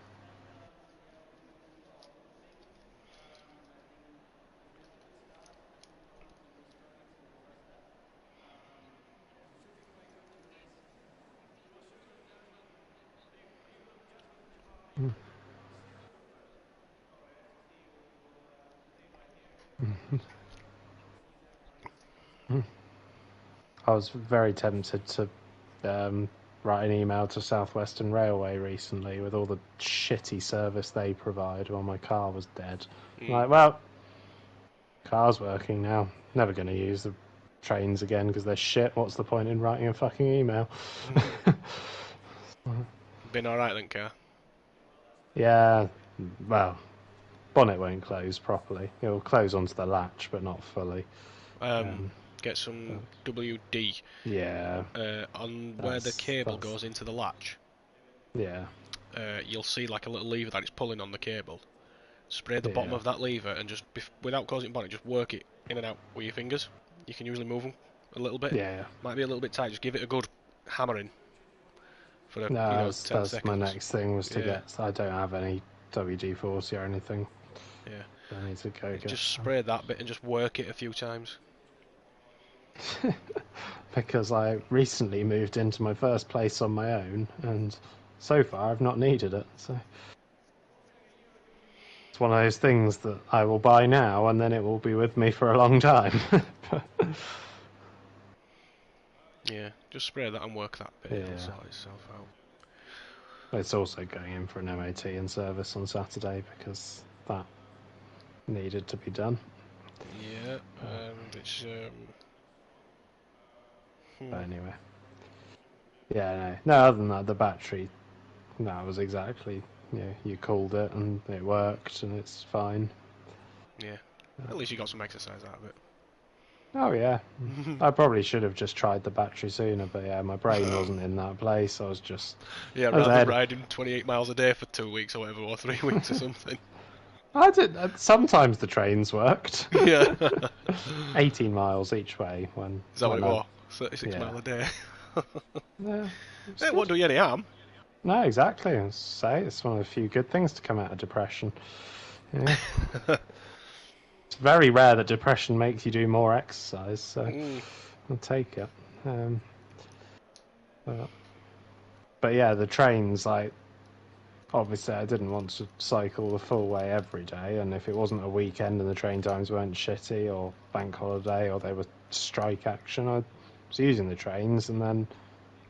I was very tempted to write an email to South Western Railway recently with all the shitty service they provide while my car was dead. Like, well, car's working now. Never going to use the trains again because they're shit. What's the point in writing a fucking email? Been alright then, car? Yeah, well, bonnet won't close properly. It'll close onto the latch, but not fully. Get some WD. Yeah. On where the cable goes into the latch. Yeah. You'll see like a little lever that it's pulling on the cable. Spray the bottom of that lever and just, without causing bonnet, just work it in and out with your fingers. You can usually move them a little bit. Yeah. Might be a little bit tight. Just give it a good hammering. For No, 10 that's seconds. my next thing was to get. I don't have any WD-40 or anything. Yeah. I need to go get just spray that bit and just work it a few times. Because I recently moved into my first place on my own, and so far I've not needed it. So it's one of those things that I will buy now, and then it will be with me for a long time. Yeah, just spray that and work that bit. It'll sort itself out. It's also going in for an MOT and service on Saturday because that needed to be done. Yeah, it's But anyway, yeah, no. Other than that, the battery, that was exactly. You called it and it worked and it's fine. Yeah, at least you got some exercise out of it. Oh yeah, I probably should have just tried the battery sooner, but yeah, my brain wasn't in that place. I was just rather than riding 28 miles a day for 2 weeks or whatever, or 3 weeks or something. I did. Sometimes the trains worked. Yeah, 18 miles each way. Is that what it was? 36 miles a day. Yeah, it won't do you any harm. No, exactly. I say it's one of the few good things to come out of depression. Yeah. It's very rare that depression makes you do more exercise, so I'll take it. But yeah, the trains, like, obviously I didn't want to cycle the full way every day, and if it wasn't a weekend and the train times weren't shitty, or bank holiday, or they were strike action, I was using the trains, and then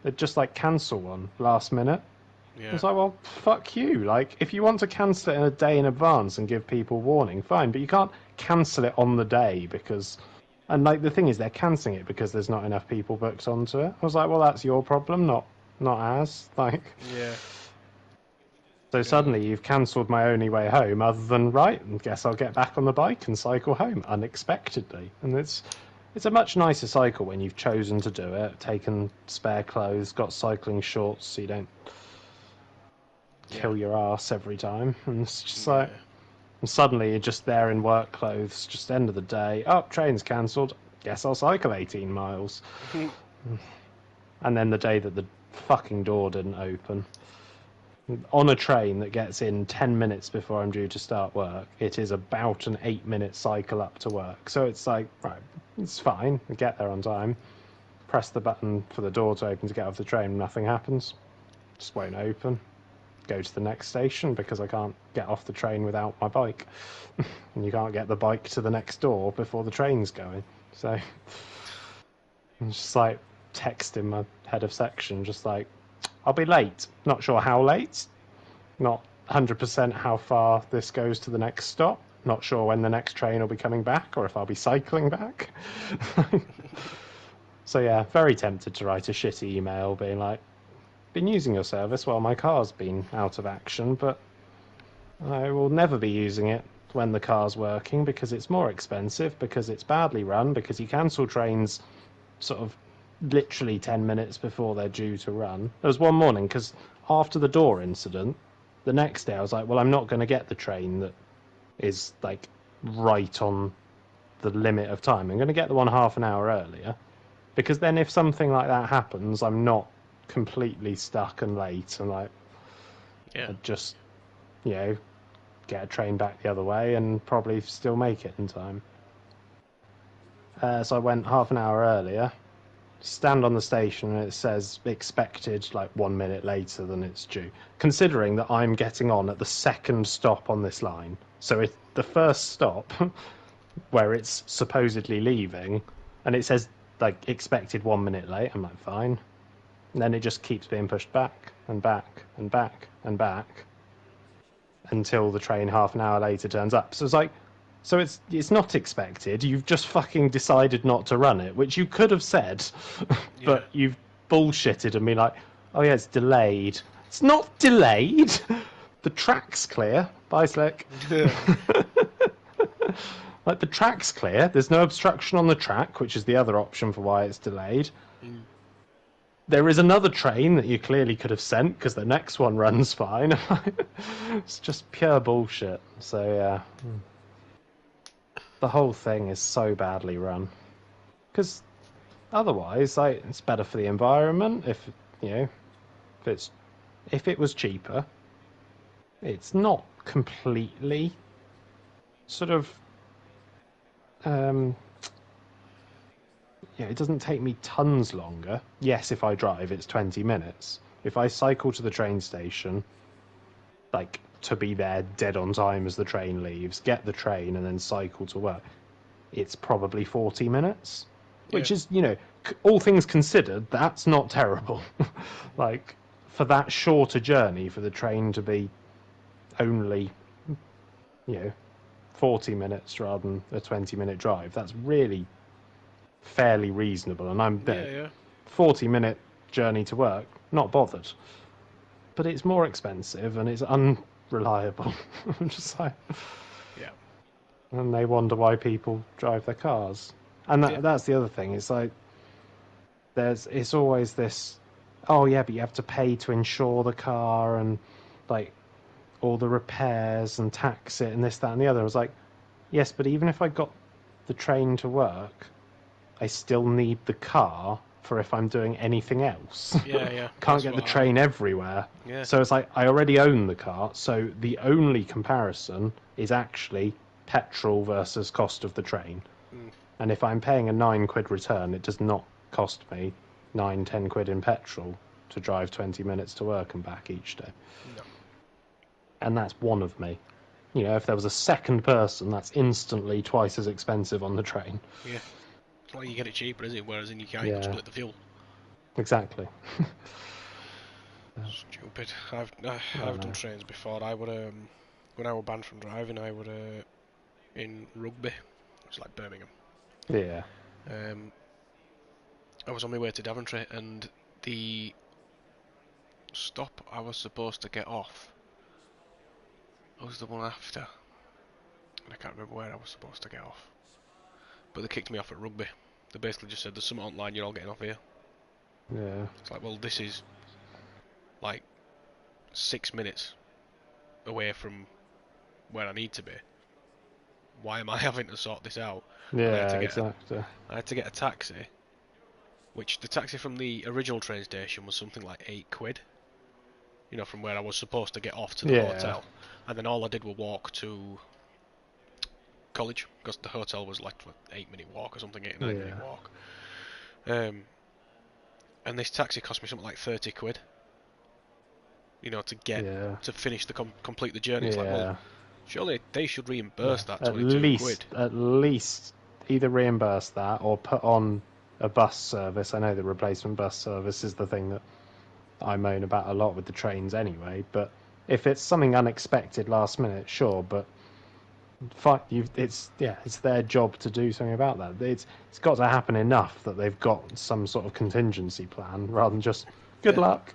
they'd just, like, cancel one last minute. Yeah. It's like, well, fuck you. Like, if you want to cancel it in a day in advance and give people warning, fine, but you can't cancel it on the day because, And like the thing is, they're cancelling it because there's not enough people booked onto it. I was like, well, that's your problem, not ours. Like, Yeah. so suddenly you've cancelled my only way home, other than right, and guess I'll get back on the bike and cycle home unexpectedly. And it's a much nicer cycle when you've chosen to do it, taken spare clothes, got cycling shorts, so you don't kill your arse every time. And it's just like, and suddenly you're just there in work clothes, just end of the day. Oh, train's cancelled. Guess I'll cycle 18 miles. And then the day that the fucking door didn't open. On a train that gets in 10 minutes before I'm due to start work, it is about an 8-minute cycle up to work. So it's like, right, it's fine. I get there on time. Press the button for the door to open to get off the train. Nothing happens. Just won't open. Go to the next station because I can't get off the train without my bike. And you can't get the bike to the next door before the train's going. So I'm just like texting my head of section, just like, I'll be late. Not sure how late. Not 100% how far this goes to the next stop. Not sure when the next train will be coming back or if I'll be cycling back. So yeah, very tempted to write a shitty email being like, been using your service while my car's been out of action, but I will never be using it when the car's working because it's more expensive, because it's badly run, because you cancel trains sort of literally 10 minutes before they're due to run. There was one morning, because after the door incident, the next day I was like, well, I'm not going to get the train that is like right on the limit of time. I'm going to get the one half an hour earlier, because then if something like that happens, I'm not completely stuck and late, and like, I'd just, you know, get a train back the other way and probably still make it in time. So I went half an hour earlier, stand on the station, and it says expected like 1 minute later than it's due, considering that I'm getting on at the second stop on this line. So if the first stop where it's supposedly leaving, and it says like expected 1 minute late, I'm like, fine. And then it just keeps being pushed back and back and back and back until the train half an hour later turns up. So it's like, so it's not expected. You've just fucking decided not to run it, which you could have said, but you've bullshitted and been like, oh yeah, it's delayed. It's not delayed. The track's clear. Bye, Slick. Like, the track's clear. There's no obstruction on the track, which is the other option for why it's delayed. There is another train that you clearly could have sent because the next one runs fine. It's just pure bullshit. So yeah, the whole thing is so badly run. Because otherwise, like, it's better for the environment. If you know, if it was cheaper, it's not completely sort of. It doesn't take me tons longer. Yes, if I drive, it's 20 minutes. If I cycle to the train station, like, to be there dead on time as the train leaves, get the train, and then cycle to work, it's probably 40 minutes. Which is, you know, all things considered, that's not terrible. Like, for that shorter journey, for the train to be only, 40 minutes rather than a 20-minute drive, that's really fairly reasonable. And I'm 40-minute journey to work, not bothered. But it's more expensive and it's unreliable. I'm just like, and they wonder why people drive their cars. And that's the other thing. It's like, it's always this, oh yeah, but you have to pay to insure the car and like all the repairs and tax it and this, that, and the other. I was like, yes, but even if I got the train to work, I still need the car for if I'm doing anything else. Can't get the train everywhere. So it's like, I already own the car, so the only comparison is actually petrol versus cost of the train. And if I'm paying a £9 return, it does not cost me 9-10 quid in petrol to drive 20 minutes to work and back each day. And that's one of me. You know, if there was a second person, that's instantly twice as expensive on the train. Well, you get it cheaper, is it? Whereas you can't even split the fuel. Exactly. Stupid. I've done trains before. I would when I was banned from driving, I would in Rugby, it's like Birmingham. Yeah. I was on my way to Daventry, and the stop I was supposed to get off was the one after. And I can't remember where I was supposed to get off. But they kicked me off at Rugby. They basically just said, there's something online, you're all getting off here. Yeah. It's like, well, this is like 6 minutes away from where I need to be. Why am I having to sort this out? Yeah, exactly. I had to get a taxi, which the taxi from the original train station was something like £8. You know, from where I was supposed to get off to the hotel. And then all I did was walk to college, because the hotel was like an 8-minute walk or something, 8 or 9 minute walk. And this taxi cost me something like £30. You know, to get to finish the complete the journey. It's like, well, surely they should reimburse that £22. At least either reimburse that or put on a bus service. I know the replacement bus service is the thing that I moan about a lot with the trains anyway. But if it's something unexpected last minute, sure. But it's their job to do something about that. It's got to happen enough that they've got some sort of contingency plan rather than just good luck.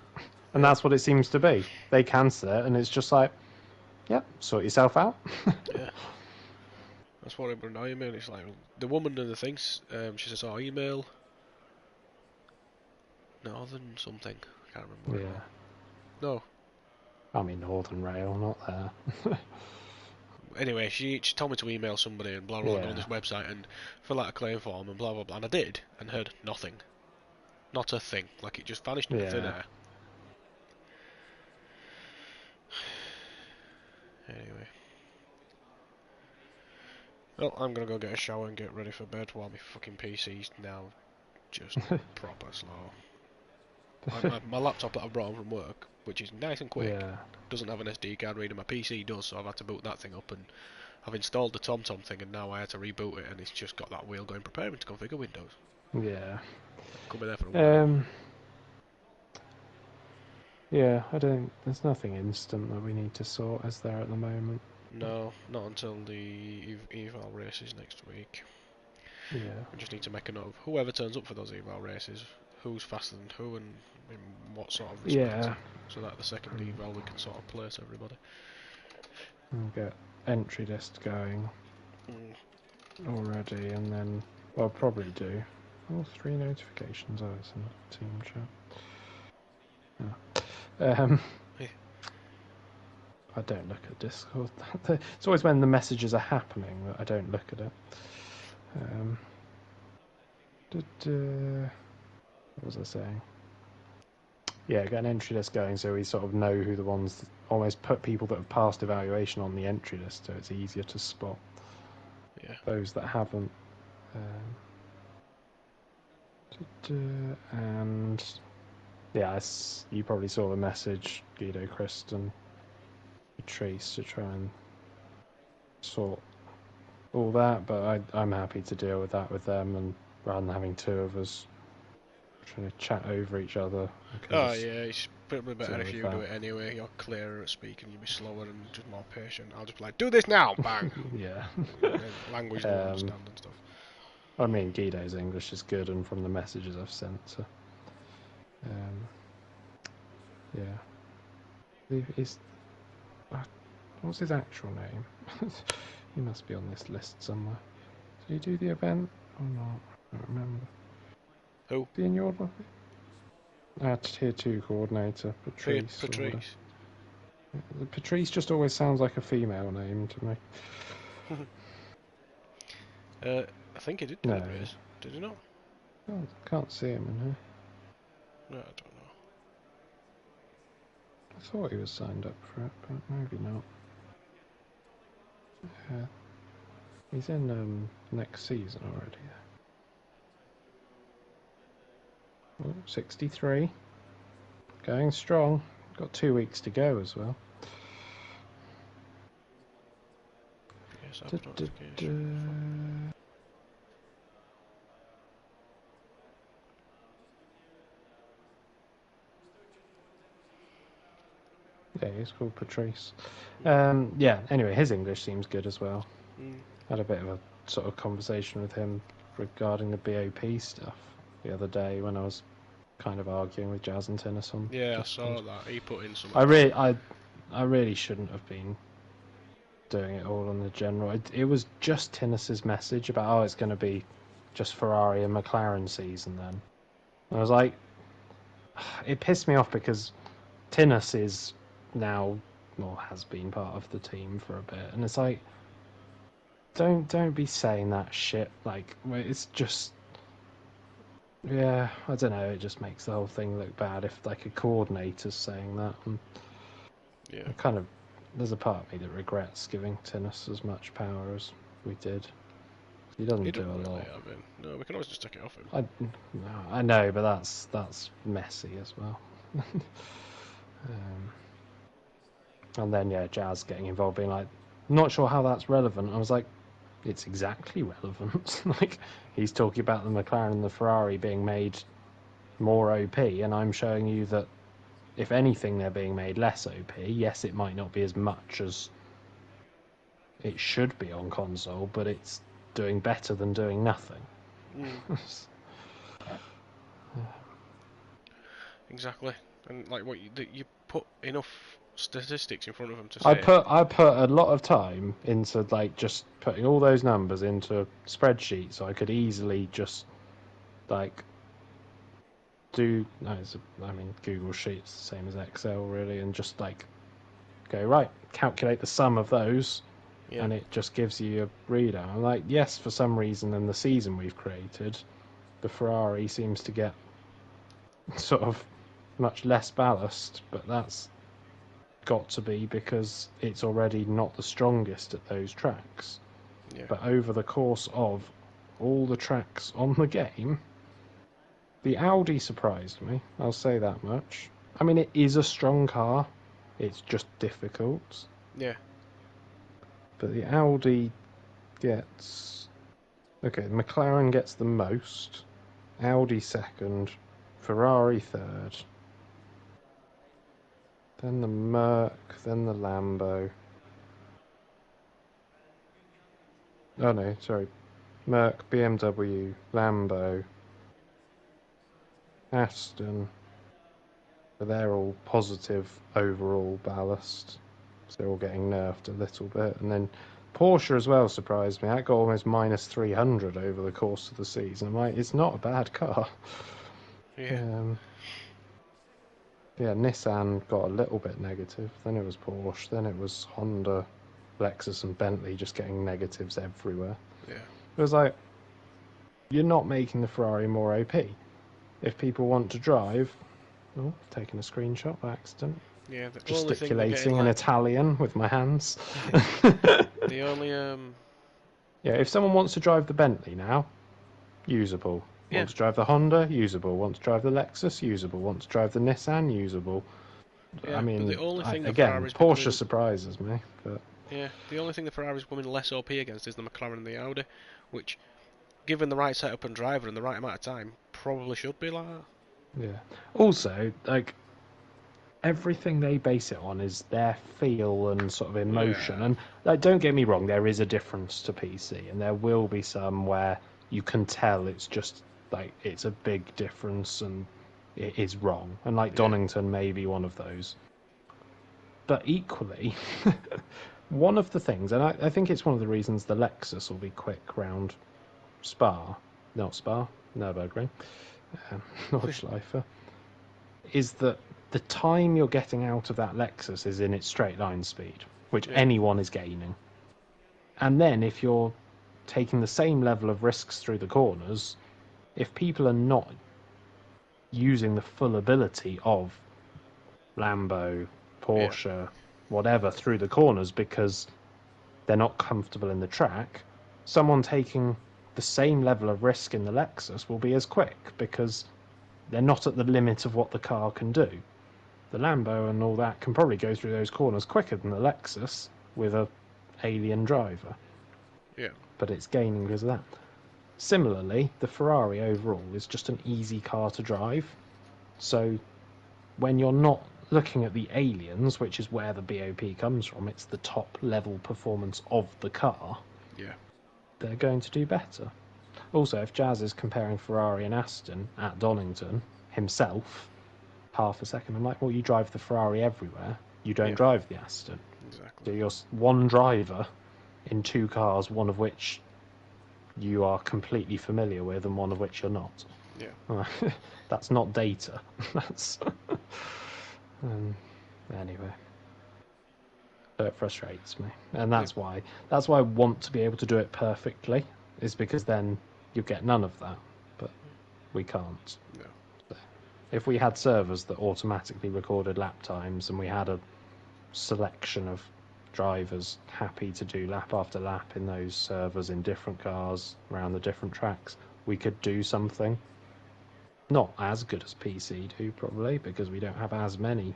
And that's what it seems to be. They cancel it, and it's just like, yep, sort yourself out. Yeah. That's what it would annoy me. It's like, the woman and the things, she says, oh, email Northern something. I can't remember. Yeah. No. I mean, Northern Rail, not there. Anyway, she told me to email somebody and blah blah blah on this website and fill out a claim form and blah blah blah, and I did and heard nothing, not a thing. Like, it just vanished into thin air. Anyway, well, I'm gonna go get a shower and get ready for bed while my fucking PC's now just proper slow. My laptop that I brought home from work, which is nice and quick, doesn't have an SD card reader. My PC does, so I've had to boot that thing up, and I've installed the TomTom thing, and now I had to reboot it, and it's just got that wheel going, preparing to configure Windows. Yeah. Could be there for a while. Yeah, there's nothing instant that we need to sort, is there, at the moment? No, not until the eval races next week. Yeah. We just need to make a note of whoever turns up for those eval races, who's faster than who, and in what sort of respect. So that the second eval we can sort of place everybody. And get entry list going already, and then I'll probably do all 3 notifications. Oh, it's in the team chat. I don't look at Discord. It's always when the messages are happening that I don't look at it. What was I saying? Yeah, get an entry list going so we sort of know who the ones that almost put people that have passed evaluation on the entry list, so it's easier to spot those that haven't. And yeah, you probably saw the message, Guido, Kristen, Patrice, to try and sort all that, but I'm happy to deal with that with them, and rather than having 2 of us trying to chat over each other. Oh yeah, it's probably better if you do it anyway. You're clearer at speaking, you'll be slower and just more patient. I'll just be like, do this now, bang! Yeah. Language they don't understand and stuff. I mean, Guido's English is good, and from the messages I've sent, so... yeah. What's his actual name? He must be on this list somewhere. Did he do the event or not? I don't remember. Who? Is he in your lobby? Tier 2 coordinator, Patrice. Patrice. Patrice just always sounds like a female name to me. I think he did do the race. Did he not? Oh, I can't see him in here. No, I don't know. I thought he was signed up for it, but maybe not. He's in next season already. Oh, 63. Going strong. Got 2 weeks to go as well. Yes, I've notification. Yeah, he's called Patrice. Yeah, anyway, his English seems good as well. Had a bit of a sort of conversation with him regarding the BOP stuff the other day when I was kind of arguing with Jazz and Tinnis on. Yeah, I saw that. He put in some. I really shouldn't have been doing it all on the general. It was just Tinnis's message about it's going to be just Ferrari and McLaren season then. And I was like, it pissed me off because Tinnis is now, or has been part of the team for a bit, and it's like, don't be saying that shit. Like, it's just, yeah, I don't know. It just makes the whole thing look bad if like a coordinator's saying that. And Yeah. There's a part of me that regrets giving Tinnis as much power as we did. He doesn't do a lot. Really no, we can always just take it off him. I know, but that's messy as well. And then Jazz getting involved, being like, not sure how that's relevant. I was like, it's exactly relevant. Like, he's talking about the McLaren and the Ferrari being made more OP, and I'm showing you that if anything, they're being made less OP. Yes, it might not be as much as it should be on console, but it's doing better than doing nothing. Exactly, and like what you put enough statistics in front of them to say. I put a lot of time into like just putting all those numbers into a spreadsheet, so I could easily just like Google Sheets the same as Excel really, and just like go right, calculate the sum of those. Yeah. And it just gives you a readout. I'm like, yes, for some reason in the season we've created, the Ferrari seems to get sort of much less ballast, but that's got to be because it's already not the strongest at those tracks. Yeah. But over the course of all the tracks on the game, the Audi surprised me, I'll say that much. I mean, it is a strong car, it's just difficult. Yeah. But the Audi gets... Okay, McLaren gets the most. Audi second. Ferrari third. Then the Merc. Then the Lambo. Oh no, sorry. Merc, BMW, Lambo, Aston. But they're all positive overall ballast. So they're all getting nerfed a little bit. And then Porsche as well surprised me. That got almost minus 300 over the course of the season. I'm like, it's not a bad car. Yeah. Nissan got a little bit negative. Then it was Porsche. Then it was Honda, Lexus and Bentley just getting negatives everywhere. Yeah. It was like, you're not making the Ferrari more OP. If people want to drive... Oh, taking a screenshot by accident. Yeah, gesticulating in Italian with my hands. The only Yeah, if someone wants to drive the Bentley now, usable. Yeah. Want to drive the Honda, usable. Want to drive the Lexus, usable. Want to drive the Nissan, usable. Yeah, I mean, the only thing again, Porsche surprises me, but yeah, the only thing the Ferrari's becoming less OP against is the McLaren and the Audi, which, given the right setup and driver and the right amount of time, probably should be like that. Yeah. Also, like, everything they base it on is their feel and sort of emotion. Yeah. And like, don't get me wrong, there is a difference to PC, and there will be some where you can tell it's just like it's a big difference and it is wrong. And like Donington may be one of those. But equally, one of the things, and I think it's one of the reasons the Lexus will be quick round Nürburgring, Nordschleife, is that the time you're getting out of that Lexus is in its straight line speed, which anyone is gaining. And then if you're taking the same level of risks through the corners, if people are not using the full ability of Lambo, Porsche, whatever, through the corners because they're not comfortable in the track, someone taking the same level of risk in the Lexus will be as quick because they're not at the limit of what the car can do. The Lambo and all that can probably go through those corners quicker than the Lexus with a alien driver. Yeah. But it's gaining because of that. Similarly, the Ferrari overall is just an easy car to drive. So when you're not looking at the aliens, which is where the BOP comes from, it's the top level performance of the car. Yeah. They're going to do better. Also, if Jazz is comparing Ferrari and Aston at Donington himself, half a second, I'm like, well, you drive the Ferrari everywhere. You don't drive the Aston. Exactly. So you're one driver in two cars, one of which you are completely familiar with and one of which you're not. Yeah. That's not data. That's anyway. So it frustrates me, and that's why I want to be able to do it perfectly, is because then you get none of that, but we can't. No. So if we had servers that automatically recorded lap times and we had a selection of drivers happy to do lap after lap in those servers in different cars around the different tracks, we could do something. Not as good as PC do, probably, because we don't have as many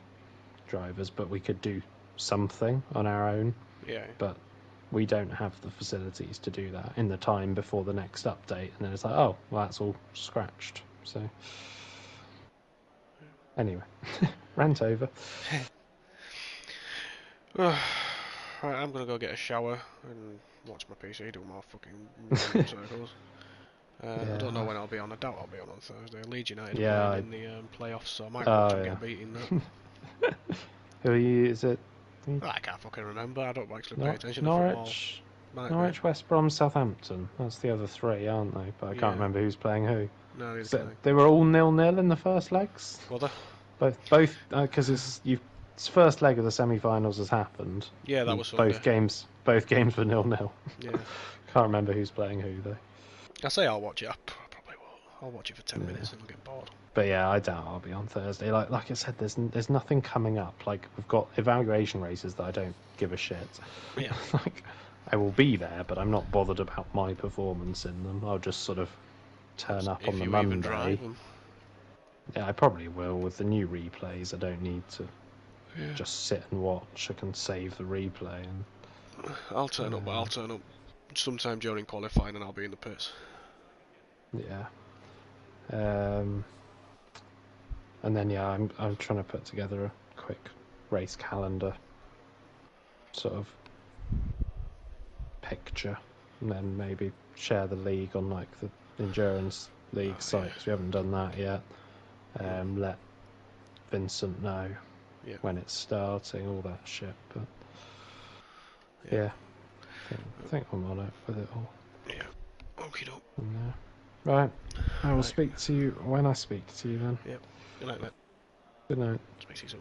drivers, but we could do something on our own. Yeah. But we don't have the facilities to do that in the time before the next update, and then it's like, oh, well, that's all scratched. So anyway, rant over. Right, I'm gonna go get a shower and watch my PC do more fucking circles. I don't know when I'll be on. I doubt I'll be on Thursday. Leeds United are playing in the playoffs, so I might watch them get beaten. Who are you? Is it? I can't fucking remember. I don't actually pay attention Norwich, to football. Norwich, West Brom, Southampton. That's the other three, aren't they? But I can't remember who's playing who. No, they were all 0-0 in the first legs. Were they? Both, because it's first leg of the semi-finals has happened. Yeah, that was Sunday. Both games were 0-0. Yeah. Can't remember who's playing who though. I say I'll watch it. I probably will. I'll watch it for 10 minutes and I'll get bored. But yeah, I doubt I'll be on Thursday. Like I said, there's nothing coming up. Like, we've got evaluation races that I don't give a shit. Yeah. Like, I will be there, but I'm not bothered about my performance in them. I'll just sort of turn up on the Monday. Even drive them. Yeah, I probably will with the new replays. I don't need to just sit and watch. I can save the replay and. I'll turn up. I'll turn up sometime during qualifying, and I'll be in the pits. Yeah. And then I'm trying to put together a quick race calendar sort of picture, and then maybe share the league on like the endurance league site, because we haven't done that yet. Let Vincent know when it's starting, all that shit. But yeah, I think I'm on it with it all. Yeah. Okie doke. Right. I will speak to you when I speak to you then. Yep. Good night, mate. Good night. Speak to you soon.